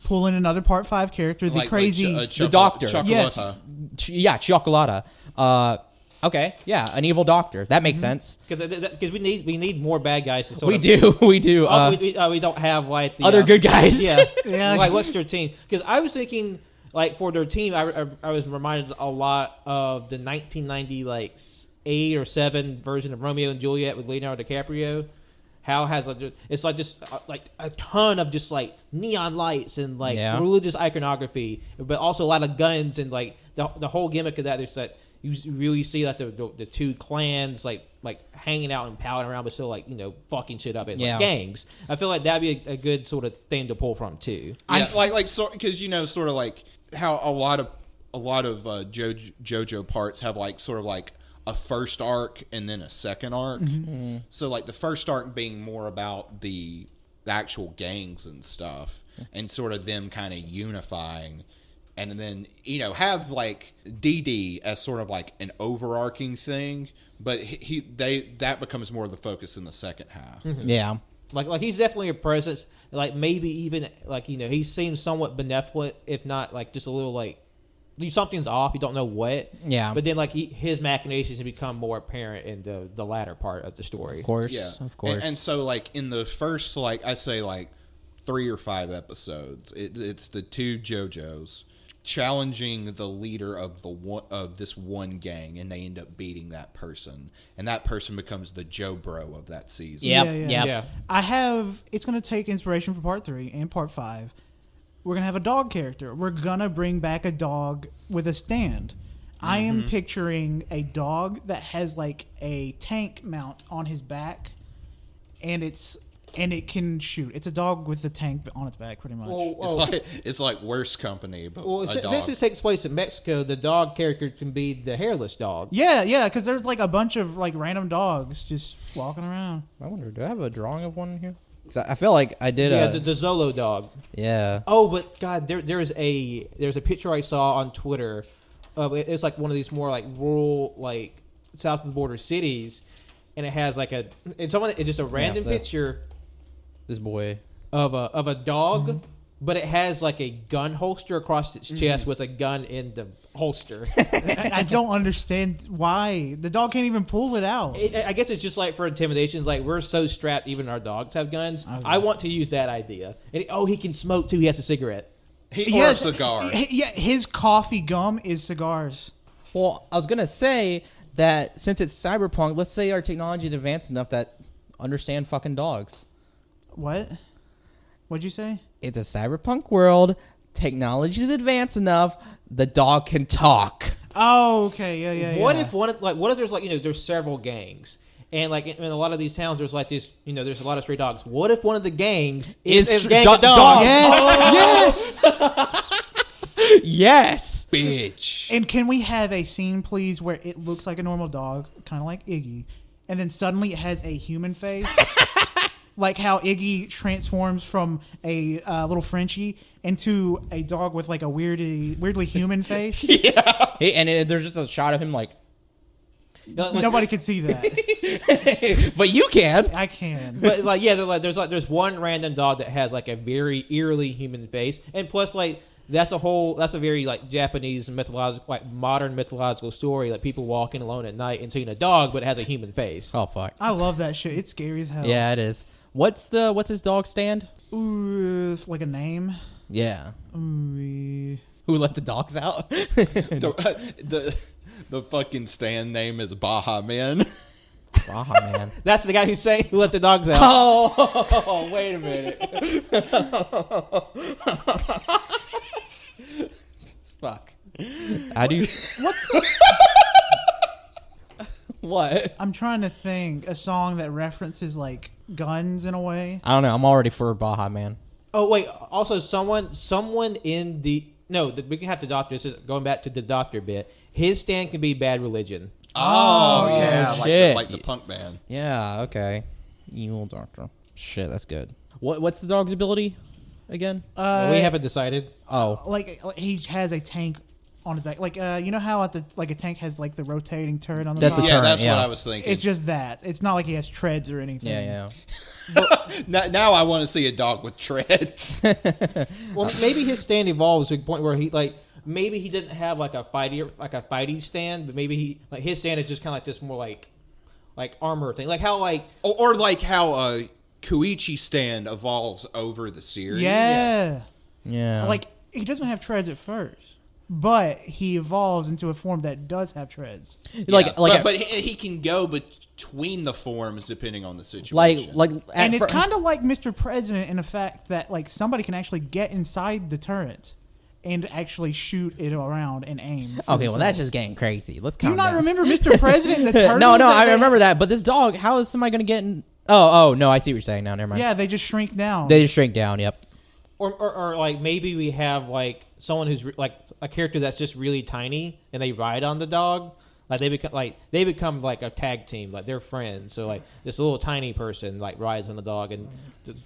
pulling another Part 5 character, the crazy, the doctor. Yes. Yeah, Chocolata. Okay, yeah, an evil doctor. That makes sense. Because we need more bad guys to we do. Also, we don't have like the other good guys. Yeah. Yeah. Like what's their team? Because I was thinking like for their team, I was reminded a lot of the 1990 like 8 or 7 version of Romeo and Juliet with Leonardo DiCaprio. How has it's like just like a ton of just like neon lights and like religious iconography, but also a lot of guns and like the whole gimmick of that is that you really see like the two clans like hanging out and palling around, but still like fucking shit up as like gangs. I feel like that'd be a good sort of thing to pull from too. Yeah, like so because sort of like how a lot of JoJo parts have like sort of like a first arc and then a second arc. Mm-hmm. So like the first arc being more about the actual gangs and stuff and sort of them kind of unifying, and then have like DD as sort of like an overarching thing, but that becomes more of the focus in the second half. Mm-hmm. Yeah. Like he's definitely a presence, like maybe even like he seems somewhat benevolent, if not like just a little like something's off, you don't know what. Yeah. But then like his machinations have become more apparent in the latter part of the story. Of course. Yeah. Of course. And so like in the first like I say like 3 or 5 episodes, it's the two JoJos challenging the leader of this one gang, and they end up beating that person, and that person becomes the Joe Bro of that season. Yep. It's going to take inspiration from part 3 and part 5. We're going to have a dog character. We're going to bring back a dog with a stand. I am picturing a dog that has like a tank mount on his back, and it can shoot. It's a dog with a tank on its back, pretty much. It's like Worst Company, but a dog. Since it takes place in Mexico, the dog character can be the hairless dog. Yeah, because there's like a bunch of like random dogs just walking around. I wonder, do I have a drawing of one in here? 'Cause I feel like I did. Yeah, the Zolo dog. Yeah. Oh, but God, there's a picture I saw on Twitter of it's like one of these more like rural, like south of the border cities, and it has like it's just a random picture. This boy of a dog, but it has like a gun holster across its chest with a gun in the holster. I don't understand why the dog can't even pull it out. I guess it's just like for intimidation. It's like we're so strapped, even our dogs have guns. Okay. I want to use that idea. And he can smoke too. He has a cigarette. Or a cigar. Yeah, his coffee gum is cigars. Well, I was gonna say that since it's cyberpunk, let's say our technology is advanced enough that understand fucking dogs. What? What'd you say? It's a cyberpunk world. Technology is advanced enough. The dog can talk. Oh, okay, yeah. What if there's like there's several gangs, and like in a lot of these towns there's like this there's a lot of stray dogs. What if one of the gangs is a gang of dogs? Yes. Yes, bitch. And can we have a scene, please, where it looks like a normal dog, kind of like Iggy, and then suddenly it has a human face? Like how Iggy transforms from a little Frenchie into a dog with like a weirdly human face. Yeah. And there's just a shot of him like... Nobody can see that. But you can. I can. But there's one random dog that has like a very eerily human face. And plus like that's a very like Japanese mythological, like modern mythological story, like people walking alone at night and seeing a dog but it has a human face. Oh fuck. I love that shit. It's scary as hell. Yeah, it is. What's his dog stand? Ooh, it's like a name. Yeah. Ooh. Who let the dogs out? the fucking stand name is Baja Man. Baja Man. That's the guy who let the dogs out. Oh, wait a minute. Fuck. How do you... What's... What? I'm trying to think a song that references like guns in a way. I don't know. I'm already for Baja Man. Oh wait. Also, someone in the we can have the doctor. This is going back to the doctor bit. His stand can be Bad Religion. Oh yeah, shit. like the punk band. Yeah. Okay. Evil doctor. Shit, that's good. What's the dog's ability again? We haven't decided. Oh, like he has a tank on his back, like you know how a tank has like the rotating turret on the that's top? a turret. That's yeah. what I was thinking. It's just that. It's not like he has treads or anything. Yeah. Now I want to see a dog with treads. Well, maybe his stand evolves to the point where he like maybe he doesn't have like a fighting stand, but maybe he like his stand is just kind of like this more like armor thing, like how like or like how Koichi stand evolves over the series. Yeah. Yeah. Like he doesn't have treads at first, but he evolves into a form that does have treads. But he can go between the forms depending on the situation. And it's kind of like Mr. President in the fact that like somebody can actually get inside the turret and actually shoot it around and aim. Okay, well that's just getting crazy. Let's calm Do you not down. remember Mr. President and the turret? No, I remember that. But this dog, how is somebody gonna get in? Oh, no, I see what you're saying now. Never mind. Yeah, they just shrink down. They just shrink down. Yep. Or like maybe we have like someone who's like a character that's just really tiny and they ride on the dog. Like they become like a tag team, like they're friends. So like this little tiny person like rides on the dog, and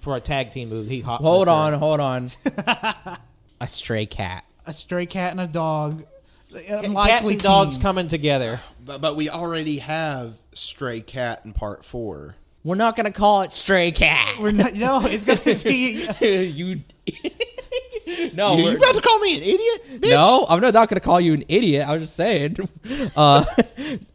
for a tag team move, he hops. Hold on. A stray cat. A stray cat and a dog. Cats and dogs coming together. But we already have Stray Cat in part 4. We're not gonna call it Stray Cat. We're not. No, it's gonna be you. No, you about to call me an idiot, bitch? No, I'm not gonna call you an idiot. I was just saying. But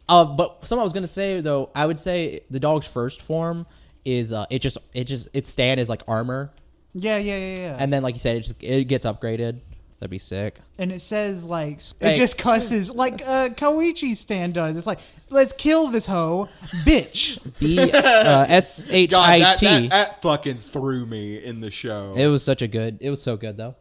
something I was gonna say though, I would say the dog's first form is its stand is like armor. Yeah. And then, like you said, it gets upgraded. That'd be sick. And it says like it Thanks. just cusses like Koichi's stand does. It's like, let's kill this hoe, bitch. SHIT. God, that fucking threw me in the show. It was so good though.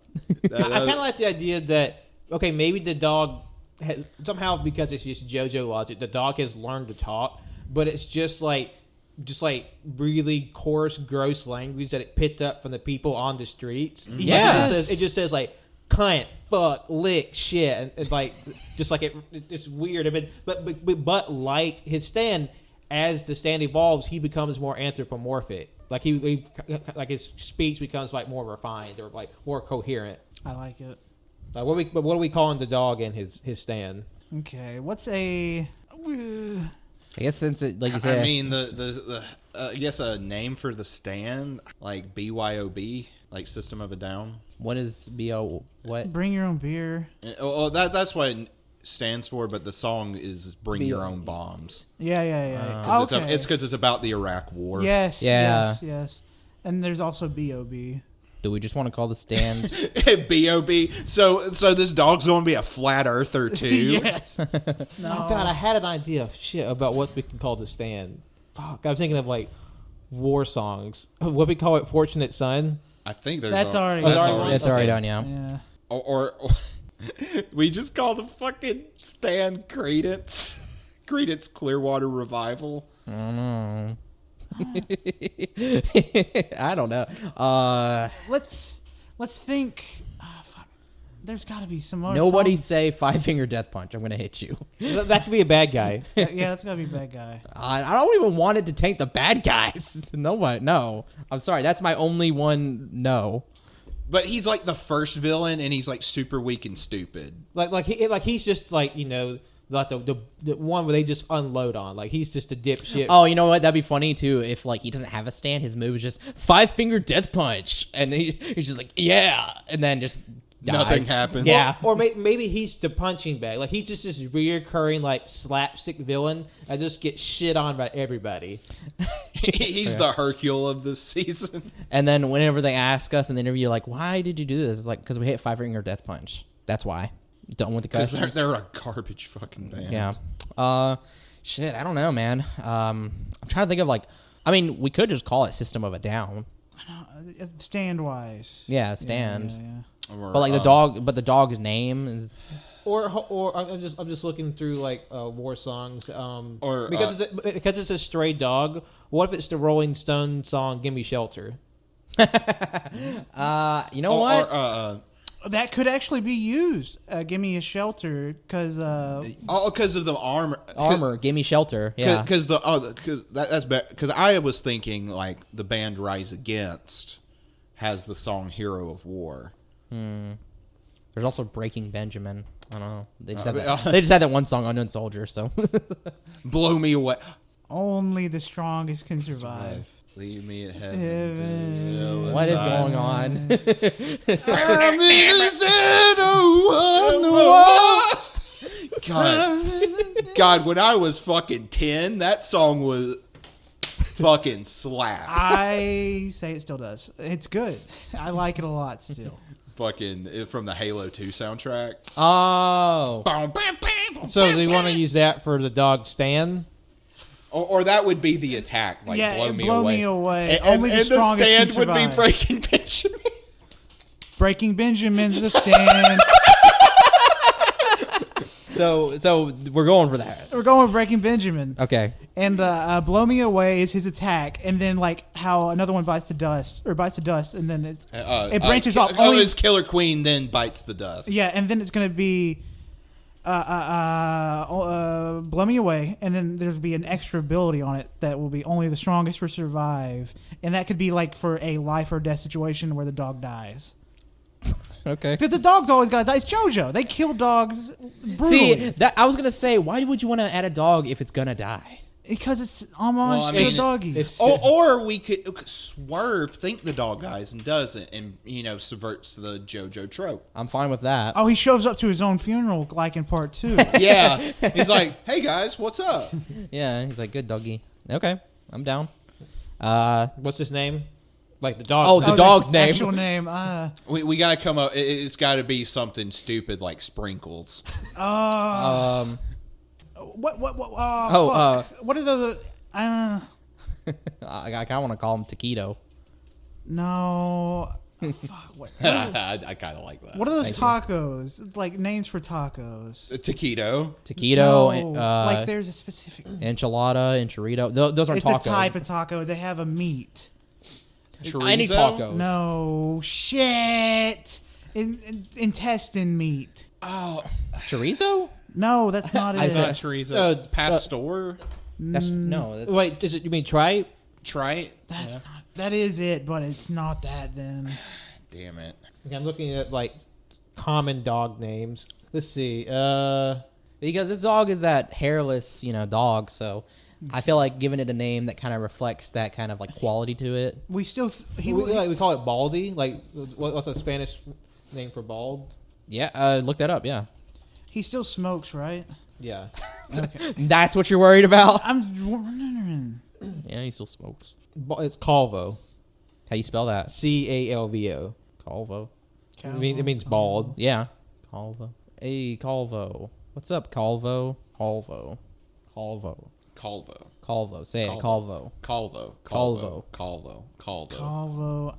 I kind of like the idea that, okay, maybe the dog has, somehow, because it's just JoJo logic, the dog has learned to talk, but it's just like really coarse, gross language that it picked up from the people on the streets. Yeah. It just says like cunt, fuck, lick, shit, and like just like it's weird. I mean, but like his stand, as the stand evolves, he becomes more anthropomorphic. Like he like his speech becomes like more refined or like more coherent. I like it. What are we calling the dog in his stand? Okay, what's a? I guess since it, like you said, I mean the I guess a name for the stand, like BYOB, like System of a Down. what is BO? What? Bring your own beer. Oh, that's what it stands for, but the song is Bring Your Own Bombs. Yeah. Okay. It's because it's about the Iraq War. Yes. Yeah. Yes. And there's also B.O.B. Do we just want to call the stand? B.O.B. So this dog's going to be a flat earther too. Yes. No. Oh God, I had an idea of shit about what we can call the stand. Fuck, I was thinking of like war songs. What we call it, Fortunate Son. I think That's already It's already done, yeah. Yeah. Or we just call the fucking stand Credence. Credence Clearwater Revival. I don't know. I don't know. Let's think. Fuck. There's got to be some other. Nobody songs. say Five Finger Death Punch. I'm gonna hit you. That could be a bad guy. Yeah, that's gotta be a bad guy. I don't even want it to tank the bad guys. Nobody. No. I'm sorry. That's my only one. No. But he's like the first villain, and he's like super weak and stupid. He's just like, you know, like the one where they just unload on. Like he's just a dipshit. Oh, you know what? That'd be funny too if like he doesn't have a stand. His move is just Five Finger Death Punch, and he's just like yeah, and then just dies. Nothing happens. Yeah. Or maybe he's the punching bag. Like he's just this reoccurring like slapstick villain that just gets shit on by everybody. He's the Hercule of this season. And then whenever they ask us in the interview, like, why did you do this? It's like, because we hit Five Finger Death Punch. That's why. Done with the Because customs. they're a garbage fucking band. Yeah. Shit, I don't know, man. I'm trying to think of like, I mean, we could just call it System of a Down. Stand wise. Yeah, stand. Yeah. Or, But like the dog's name is. Or I'm just looking through like war songs. Or, because it's a stray dog. What if it's the Rolling Stone song "Give Me Shelter"? You know what? That could actually be used. Give me a shelter, because because of the armor. Armor, give me shelter. Yeah. Because that's because I was thinking like the band Rise Against has the song "Hero of War." There's also Breaking Benjamin. I don't know. They just had that one song, Unknown Soldier. So. Blow me away. only the strongest can survive. Leave me at heaven. What is going on? I'm in the shadow on the wall. God, when I was fucking 10, that song was fucking slapped. I say it still does. It's good. I like it a lot still. Fucking from the Halo 2 soundtrack. Oh. So do you want to use that for the dog Stan? Or that would be the attack, like Yeah, blow me blow away. me away. And, Only the and the strongest stand can would be survive. Breaking Benjamin. Breaking Benjamin's the stand. So we're going for that. We're going with Breaking Benjamin. Okay. And blow me away is his attack, and then like how another one bites the dust, and then it branches off. Oh, his Killer Queen then bites the dust. Yeah, and then it's gonna be blow me away, and then there's be an extra ability on it that will be only the strongest will survive, and that could be like for a life or death situation where the dog dies. Okay. Because the dog's always gotta die. It's JoJo. They kill dogs brutally. See, I was gonna say, why would you want to add a dog if it's gonna die? Because it's homage to the doggies. Or we could swerve, think the dog dies and doesn't, and subverts the JoJo trope. I'm fine with that. Oh, he shows up to his own funeral like in part 2. Yeah, he's like, "Hey guys, what's up?" Yeah, he's like, good doggy. Okay, I'm down. What's his name? Like the dog. Oh, the dog's name. Actual name. We gotta come up. It's got to be something stupid like Sprinkles. What? What are the? I kind of want to call him Taquito. No. Fuck. I kind of like that. What are those tacos? Like names for tacos? Taquito. Taquito. Like there's a specific Enchilada, enchilado. Those aren't it's tacos. a type of taco. They have a meat. Any Chorizo? tacos. No shit. Intestine meat. Oh, Chorizo? No, that's not it's it. not chorizo. Pastor. That's no. That's, Wait, is it? You mean tripe? Tripe. That's not. That is it, but it's not that. Then. Damn it. Okay, I'm looking at like common dog names. Let's see. because this dog is that hairless, dog. So I feel like giving it a name that kind of reflects that kind of like quality to it. We still. We call it baldy. Like what's a Spanish name for bald? Yeah, look that up. Yeah, He still smokes, right? Yeah. Okay. that's what you're worried about. I'm wondering. Yeah, he still smokes. It's Calvo. How you spell that? Calvo. Calvo. It means bald. Yeah, Calvo. Hey, Calvo. What's up, Calvo? Calvo. Say it, Calvo. Calvo.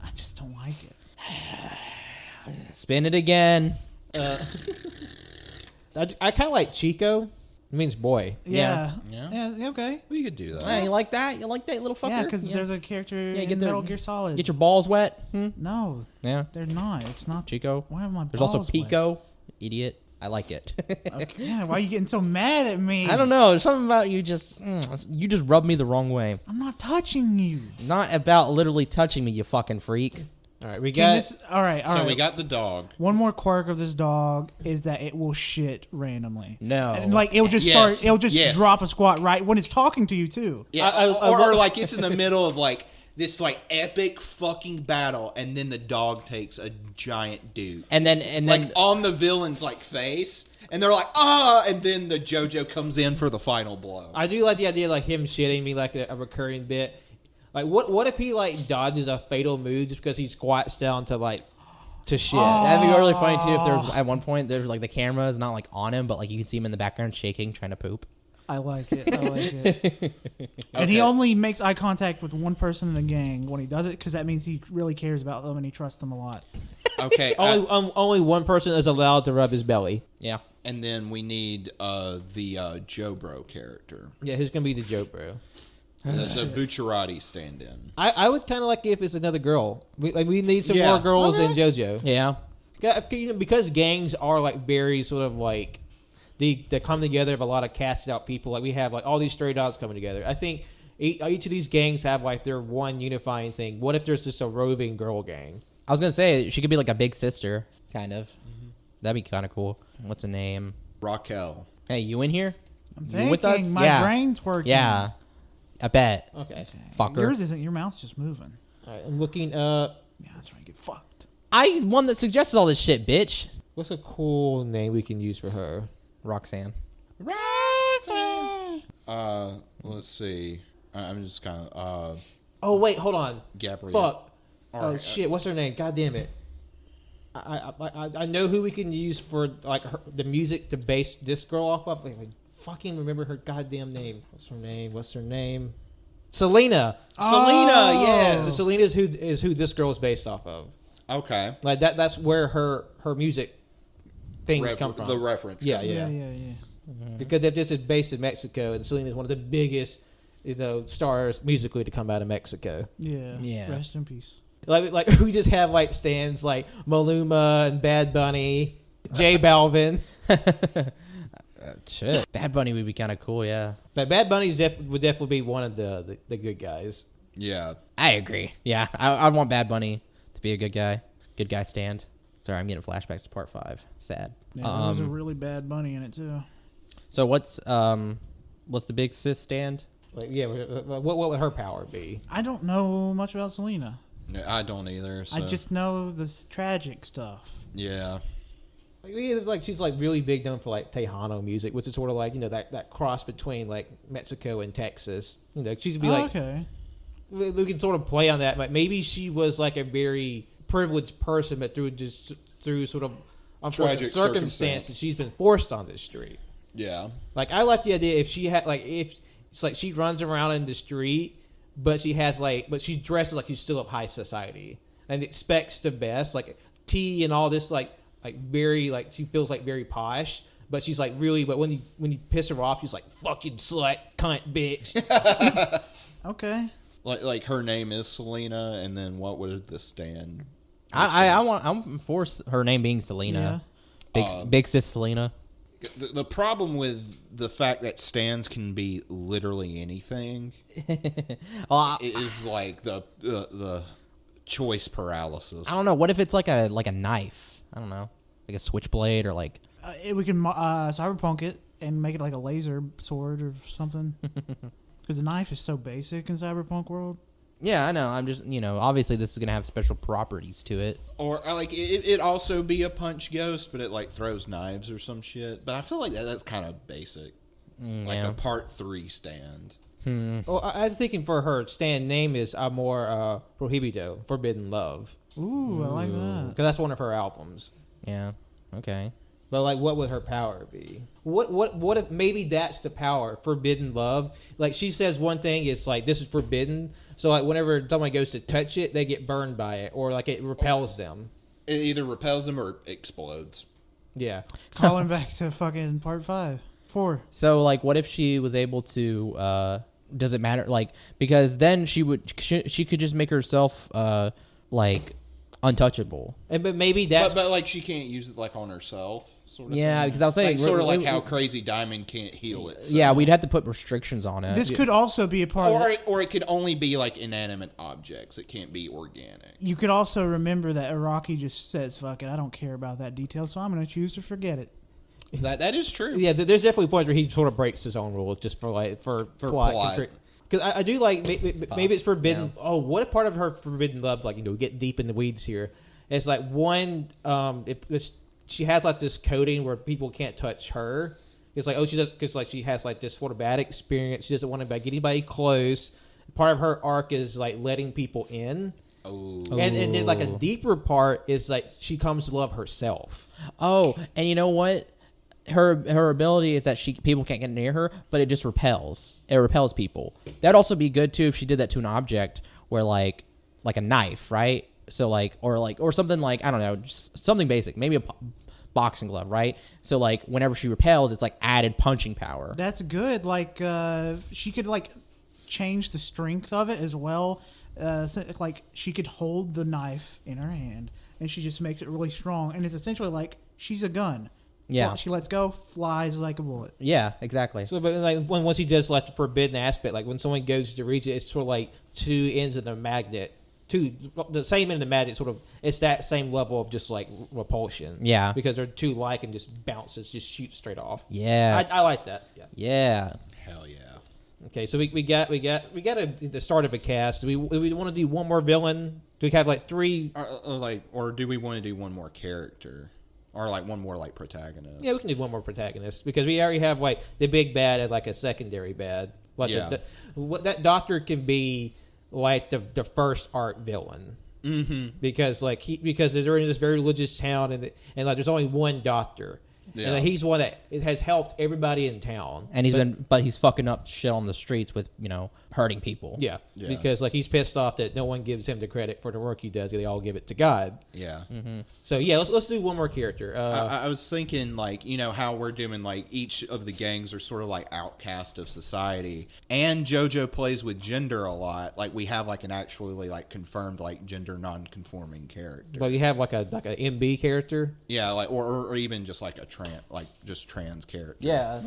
I just don't like it. Spin it again. I kind of like Chico. It means boy. Yeah. Yeah. Okay. We could do that. Hey, you like that? You like that little fucker? Yeah, because there's a character in Metal Gear Solid. Get your balls wet. No, Yeah, they're not. It's not. Chico. Why am I? There's also Pico. Idiot. I like it. Okay, yeah, why are you getting so mad at me? I don't know. There's something about you just rub me the wrong way. I'm not touching you. Not about literally touching me, you fucking freak. All right, we Can got. this, all right. So we got the dog. One more quirk of this dog is that it will shit randomly. No. And like it'll just Yes. start. It'll just drop a squat right when it's talking to you too. Yeah, or like it's in the middle of like this like epic fucking battle, and then the dog takes a giant dude, And then like on the villain's like face, and they're like and then the JoJo comes in for the final blow. I do like the idea of like him shitting me like a recurring bit. Like what if he like dodges a fatal move just because he squats down to shit? that'd be really funny too if there's at one point there's like the camera is not like on him, but like you can see him in the background shaking, trying to poop. I like it. And he only makes eye contact with one person in the gang when he does it because that means he really cares about them and he trusts them a lot. Okay, Only one person is allowed to rub his belly. Yeah. and then we need the Joe Bro character, Yeah, who's gonna be the joke, bro? the Bucciarati stand-in. I would kind of like it if it's another girl. We need some more girls in JoJo. Yeah. Because gangs are like very sort of like they come together of a lot of casted out people. Like we have like all these stray dogs coming together. I think each of these gangs have like their one unifying thing. What if there's just a roving girl gang? I was gonna say she could be like a big sister, kind of. That'd be kind of cool. What's a name? Raquel. Hey, you in here? I'm You thinking. with us? My Yeah. brain's working. Yeah. I bet. Okay. Fucker. Yours isn't. Your mouth's just moving. All right, I'm looking up. Yeah, that's right. Get fucked. I one that suggested all this shit, bitch. What's a cool name we can use for her? Roxanne. Let's see. I'm just kind of Oh wait, hold on. Gabrielle. Fuck. All Oh right. shit, what's her name? God damn it. I know who we can use for like the music to base this girl off of. I fucking remember her goddamn name. What's her name? Selena. Selena, yes. So Selena is who this girl is based off of. Okay. Like that's where her music things come from. The reference. Yeah. Because if this is based in Mexico, and Selena is one of the biggest, stars musically to come out of Mexico. Yeah. Rest in peace. Like we just have like stands like Maluma and Bad Bunny, J Balvin. Shit. Bad Bunny would be kind of cool, yeah. But Bad Bunny would definitely be one of the good guys. Yeah. I agree. Yeah, I want Bad Bunny to be a good guy. Good guy stand. Sorry, I'm getting flashbacks to part 5. Sad. Yeah, there's a really bad bunny in it too. So what's the big sis stand? Like, yeah, what would her power be? I don't know much about Selena. I don't either. So. I just know this tragic stuff. Yeah. Like she's like really big known for like Tejano music, which is sort of like that cross between like Mexico and Texas. She'd be like, okay. we can sort of play on that. Like maybe she was like a very privileged person, but through sort of unfortunate Tragic circumstances, she's been forced on this street. Yeah. Like I like the idea if she had like if it's like she runs around in the street, but she dresses like she's still of high society and expects the best, like tea and all this, like very like she feels like very posh. But she's like really, but when you piss her off, she's like fucking slut, cunt, bitch. Okay. Like her name is Selena, and then what would the stand? I'm for her name being Selena. Big sis Selena. The problem with the fact that stands can be literally anything is like the choice paralysis. I don't know. What if it's like a knife? I don't know, like a switchblade or like. We can cyberpunk it and make it like a laser sword or something. Because the knife is so basic in cyberpunk world. Yeah, I know. I'm just, obviously this is going to have special properties to it. Or like it also be a punch ghost, but it like throws knives or some shit. But I feel like that's kind of basic. Like a part 3 stand. Well, I'm thinking for her stand name is Amor Prohibido, Forbidden Love. Ooh, I like that. Because that's one of her albums. Yeah. Okay. But like, what would her power be? What if maybe that's the power? Forbidden love. Like she says one thing, it's like this is forbidden. So like whenever someone goes to touch it, they get burned by it, or like it repels them. It either repels them or explodes. Yeah. Calling back to fucking part 4. So like, what if she was able to? Does it matter? Like, because then she could just make herself like untouchable. But maybe that's but like she can't use it like on herself. Sort of yeah, thing. because I was saying like, sort of like how Crazy Diamond can't heal itself. Yeah, we'd have to put restrictions on it. This could also be a part of it. Or it could only be like inanimate objects. It can't be organic. You could also remember that Araki just says, fuck it, I don't care about that detail, so I'm going to choose to forget it. That is true. Yeah, there's definitely points where he sort of breaks his own rules just for plot. Because I do like maybe it's forbidden. Yeah. Oh, what a part of her forbidden love's like, get deep in the weeds here. It's like one, she has like this coding where people can't touch her. It's like, she does, because like she has like this sort of bad experience. She doesn't want to get anybody close. Part of her arc is like letting people in. Oh. And then like a deeper part is like she comes to love herself. Oh, and you know what? Her ability is that people can't get near her, but it just repels. It repels people. That'd also be good too if she did that to an object where like a knife, right? So like or something like, I don't know, just something basic, maybe a boxing glove, right? So like whenever she repels, it's like added punching power. That's good. Like she could like change the strength of it as well. So, like she could hold the knife in her hand and she just makes it really strong, and it's essentially like she's a gun. Yeah, she lets go, flies like a bullet. Yeah, exactly. So, but like once he does like the forbidden aspect, like when someone goes to reach it, it's sort of like two ends of the magnet, the same end of the magnet. Sort of, it's that same level of just like repulsion. Yeah, because they're too like and just bounces, just shoot straight off. Yeah, I like that. Yeah. Hell yeah. Okay, so we got the start of a cast. Do we want to do one more villain? Do we have like 3? Or do we want to do one more character? Or like one more like protagonist? Yeah, we can do one more protagonist because we already have like the big bad and like a secondary bad. Like that doctor can be like the first arc villain. Mm-hmm. Because they're in this very religious town and like there's only one doctor. Yeah. And he's one that has helped everybody in town. And he's fucking up shit on the streets with, hurting people. Yeah. Because like he's pissed off that no one gives him the credit for the work he does. They all give it to God. Yeah. Mm-hmm. So yeah, let's do one more character. I was thinking like, how we're doing like each of the gangs are sort of like outcast of society, and JoJo plays with gender a lot. Like we have like an actually like confirmed like gender non-conforming character. But you have like a MB character. Yeah, like or even just like a trans character. Yeah.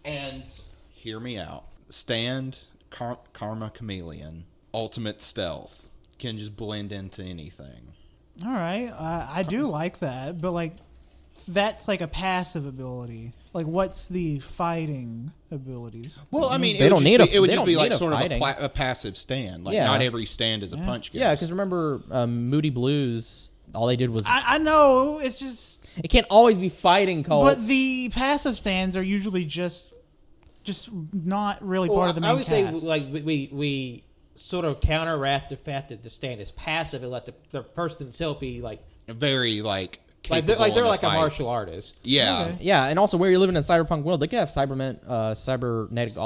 And hear me out. Stand, Karma Chameleon, ultimate stealth, can just blend into anything. All right, I do like that, but like that's like a passive ability. Like, what's the fighting abilities? Well, I mean, it would just be like sort fighting. of a passive stand. Like not every stand is a punch ghost. Yeah, because remember Moody Blues, all they did was I know, it's just it can't always be fighting, Cole. But the passive stands are usually just not really part of the main cast. I would say like we sort of counteract the fact that the stand is passive and let the person themselves be like very like they're like a martial artist. Yeah. Okay. Yeah, and also where you're living in a cyberpunk world, they could have cybernetic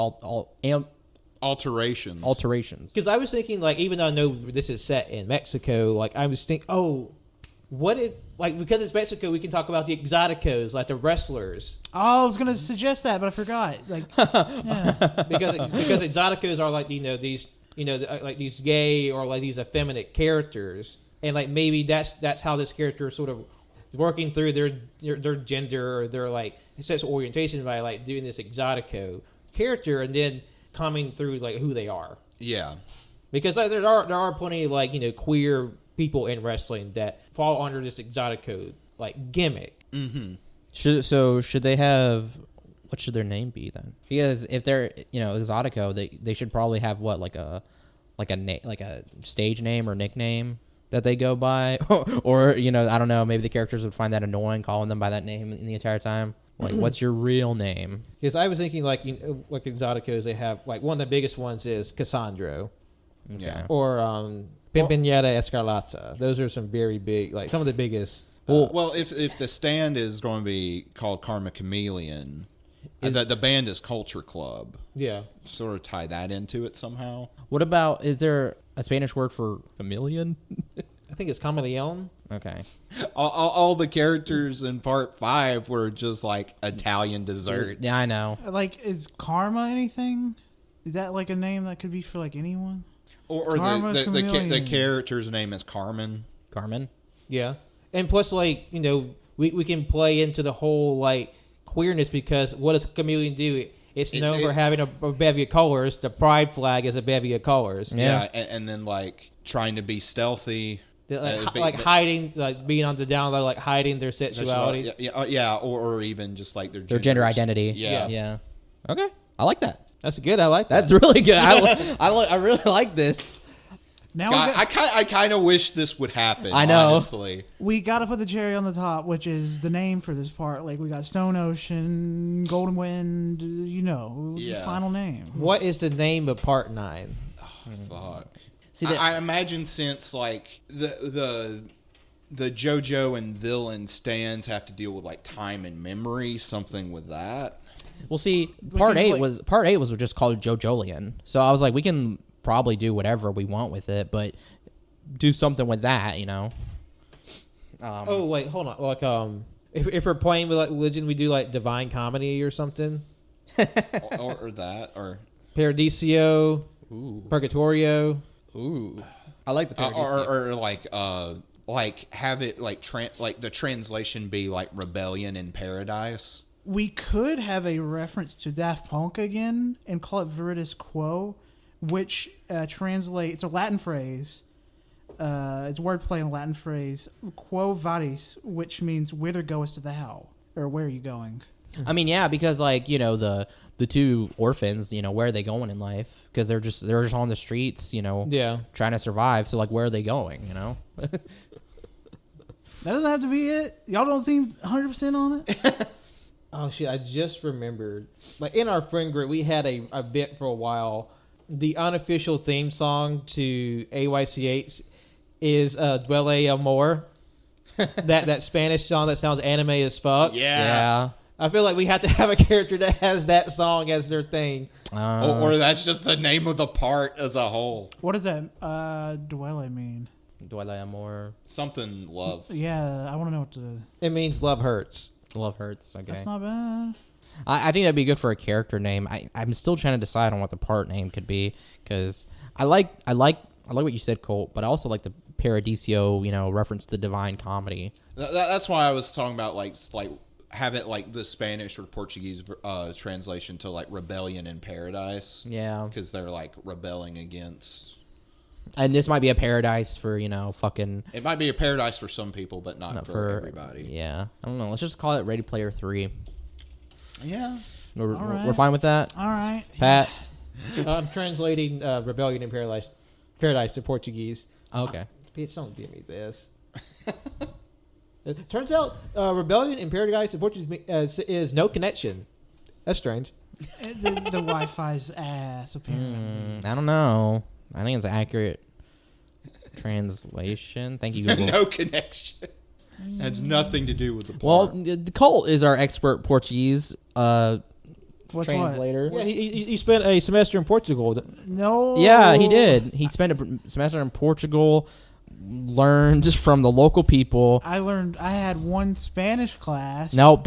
alterations. Because I was thinking, like, even though I know this is set in Mexico, like, I was thinking, what if, like, because it's Mexico, we can talk about the exoticos, like the wrestlers. Oh, I was gonna suggest that, but I forgot. Like, yeah. because exoticos are like these like these gay or like these effeminate characters, and like maybe that's how this character is sort of working through their gender or their like sexual orientation by like doing this exotico character and then coming through like who they are. Yeah. Because like, there are plenty of like queer people in wrestling that fall under this exotico like gimmick. Mm-hmm. Should they have? What should their name be then? Because if they're exotico, they should probably have what like a stage name or nickname that they go by, or I don't know. Maybe the characters would find that annoying calling them by that name in the entire time. Like, what's your real name? Because I was thinking like like exoticos, they have like one of the biggest ones is Cassandro, Yeah. or Pimpineta Escarlata. Those are some very big, like some of the biggest. Well, if the stand is going to be called Karma Chameleon, the band is Culture Club. Yeah. Sort of tie that into it somehow. What about? Is there a Spanish word for chameleon? I think it's Camaleon. Okay. All the characters in part 5 were just like Italian desserts. Yeah, I know. Like, is Karma anything? Is that like a name that could be for like anyone? Or Karma the character's name is Carmen. Carmen. Yeah. And plus, like, we can play into the whole, like, queerness because what does Chameleon do? It's known for having a bevy of colors. The pride flag is a bevy of colors. Yeah, and then, like, trying to be stealthy. Hiding, like, being on the down low, like, hiding their sexuality. Yeah, or even just, like, their gender identity. Yeah. Okay. I like that. That's good. I like that. That's really good. I really like this. Now I kind of wish this would happen. I know. Honestly, we got to put the cherry on the top, which is the name for this part. Like, we got Stone Ocean, Golden Wind. The final name. What is the name of Part 9? Oh, fuck. See, I imagine since like the JoJo and villain stands have to deal with like time and memory, something with that. Well, see, part 8 was just called JoJolian. So I was like, we can probably do whatever we want with it, but do something with that, oh wait, hold on. Like, if we're playing with like religion, we do like divine comedy or something, or that, or Paradiso, Purgatorio. Ooh, I like the Paradiso. or like have it like the translation be like Rebellion in Paradise. We could have a reference to Daft Punk again and call it Veritas Quo, which translates. It's a Latin phrase. It's wordplay in a Latin phrase. Quo vadis, which means whither goest thou, or where are you going? I mean, yeah, because like the two orphans, where are they going in life? Because they're just on the streets, trying to survive. So like, where are they going? That doesn't have to be it. Y'all don't seem 100% on it. Oh shit! I just remembered. Like in our friend group, we had a bit for a while. The unofficial theme song to AYCH is "Duele Amor." that Spanish song that sounds anime as fuck. Yeah. I feel like we have to have a character that has that song as their thing. Or that's just the name of the part as a whole. What does that duele mean? Duele amor. Something love. Yeah, I want to know what to. It means love hurts. Love hurts. Okay. That's not bad. I think that'd be good for a character name. I'm still trying to decide on what the part name could be because I like what you said, Colt, but I also like the Paradiso, reference to the divine comedy. That's why I was talking about like have it like the Spanish or Portuguese translation to like Rebellion in Paradise. Yeah, because they're like rebelling against. And this might be a paradise for fucking. It might be a paradise for some people, but not for everybody. Yeah, I don't know. Let's just call it Ready Player 3. Yeah, we're fine with that. All right, Pat. I'm translating Rebellion in Paradise to Portuguese. Okay. Bitch, don't give me this. It turns out Rebellion in Paradise in Portuguese is no connection. That's strange. the Wi-Fi's ass apparently. I don't know. I think it's accurate translation. Thank you, Google. No connection. Has nothing to do with the Well, part. Colt is our expert Portuguese translator. Yeah, he spent a semester in Portugal. No. Yeah, he did. He spent a semester in Portugal, learned from the local people. I had one Spanish class. Don't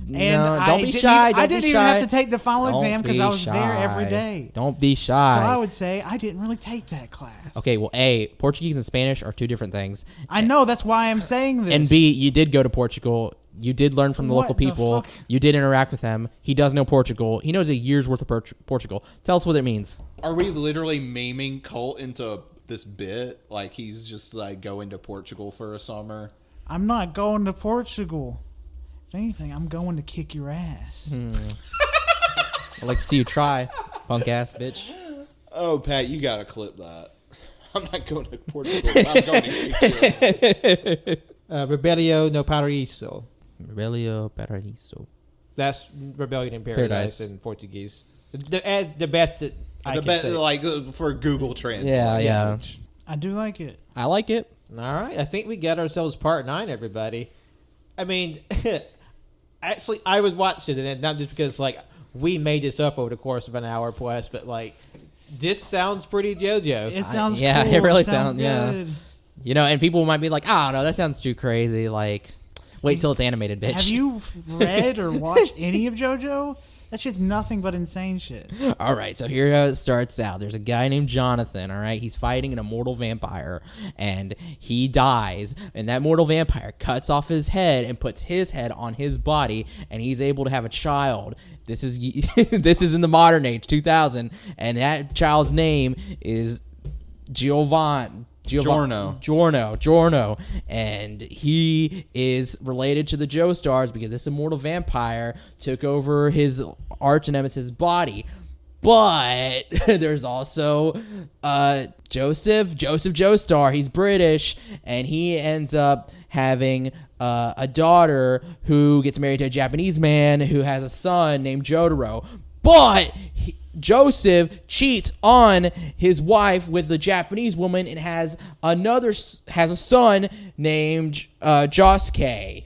be shy. I didn't even have to take the final exam because I was there every day. Don't be shy. So I would say I didn't really take that class. Okay, well, A, Portuguese and Spanish are two different things. I know, that's why I'm saying this. And B, you did go to Portugal. You did learn from the local people. Fuck? You did interact with them. He does know Portugal. He knows a year's worth of Portugal. Tell us what it means. Are we literally memeing Colt into this bit? Like he's just like going to Portugal for a summer? I'm not going to Portugal. If anything, I'm going to kick your ass. I'd like to see you try, punk ass bitch. Oh, Pat, you gotta clip that. I'm not going to Portugal. I'm going to kick your ass. Rebelio no Paraíso. Rebelio Paraíso. That's Rebellion in Paradise in Portuguese. The best that I can say. Like for Google Translate. Yeah. I do like it. I like it. All right, I think we got ourselves part 9, everybody. I mean, actually, I would watch it, and not just because like we made this up over the course of an hour plus, but like this sounds pretty JoJo. It sounds yeah, cool. it really sounds sounds good. You know, and people might be like, "Oh no, that sounds too crazy." Like, wait till it's animated, bitch. Have you read or watched any of JoJo? That shit's nothing but insane shit. All right, so here it starts out. There's a guy named Jonathan, all right? He's fighting an immortal vampire, and he dies, and that mortal vampire cuts off his head and puts his head on his body, and he's able to have a child. This is this is in the modern age, 2000, and that child's name is Giorno, and he is related to the Joestars because this immortal vampire took over his arch nemesis' body. But there's also Joseph Joestar. He's British, and he ends up having a daughter who gets married to a Japanese man who has a son named Jotaro. But Joseph cheats on his wife with the Japanese woman and has a son named Josuke.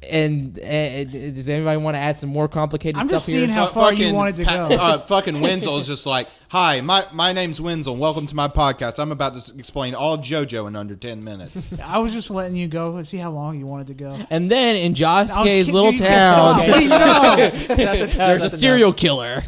And does anybody want to add some more complicated stuff here? I'm just seeing how far you wanted to go. Fucking Wenzel's just like, hi, my name's Wenzel. Welcome to my podcast. I'm about to explain all JoJo in under 10 minutes. I was just letting you go and see how long you wanted to go. And then in Josuke's little town, there's a serial killer.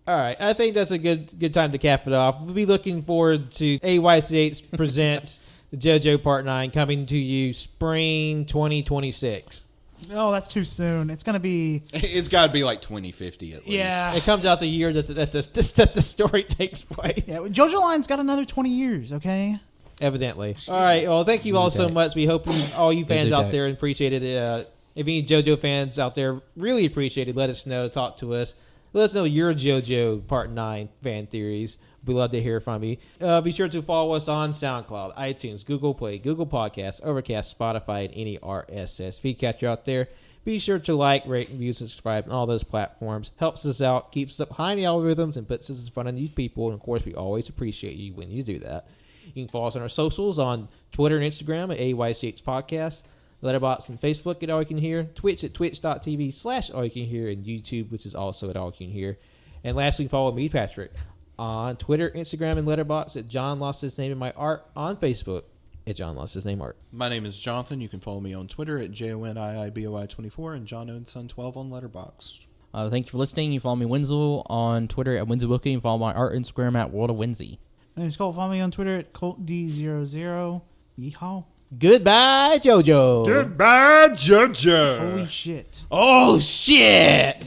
All right, I think that's a good time to cap it off. We'll be looking forward to AYCH presents the JoJo Part 9 coming to you spring 2026. No, that's too soon. It's gonna be. It's got to be like 2050 at least. Yeah, it comes out the year that the story takes place. Yeah, JoJo Line's got another 20 years. Okay. Evidently. All right. Well, thank you all so much. We hope all you fans out there appreciated it. If any JoJo fans out there really appreciate it, let us know. Talk to us. Let us know your JoJo Part 9 fan theories. We'd love to hear from you. Be sure to follow us on SoundCloud, iTunes, Google Play, Google Podcasts, Overcast, Spotify, and any RSS feed catcher out there. Be sure to like, rate, review, subscribe on all those platforms. Helps us out, keeps us up high in the algorithms, and puts us in front of new people. And, of course, we always appreciate you when you do that. You can follow us on our socials on Twitter and Instagram at AYCH Podcast, Letterboxd and Facebook at AllYouCanHear, Twitch at twitch.tv/AllYouCanHear, and YouTube, which is also at AllYouCanHear. And lastly, follow me, Patrick, on Twitter, Instagram, and Letterboxd at John Lost His Name in My Art, on Facebook at John Lost His Name Art. My name is Jonathan. You can follow me on Twitter at JONIIBOI24 and JohnOwenSon12 on Letterboxd. Thank you for listening. You follow me, Wenzel, on Twitter at WenzelWilkie. You follow my art Instagram at World of Wenzy. My name's Colt. Follow me on Twitter at ColtD00. Yeehaw. Goodbye, JoJo. Goodbye, JoJo. Holy shit. Oh, shit!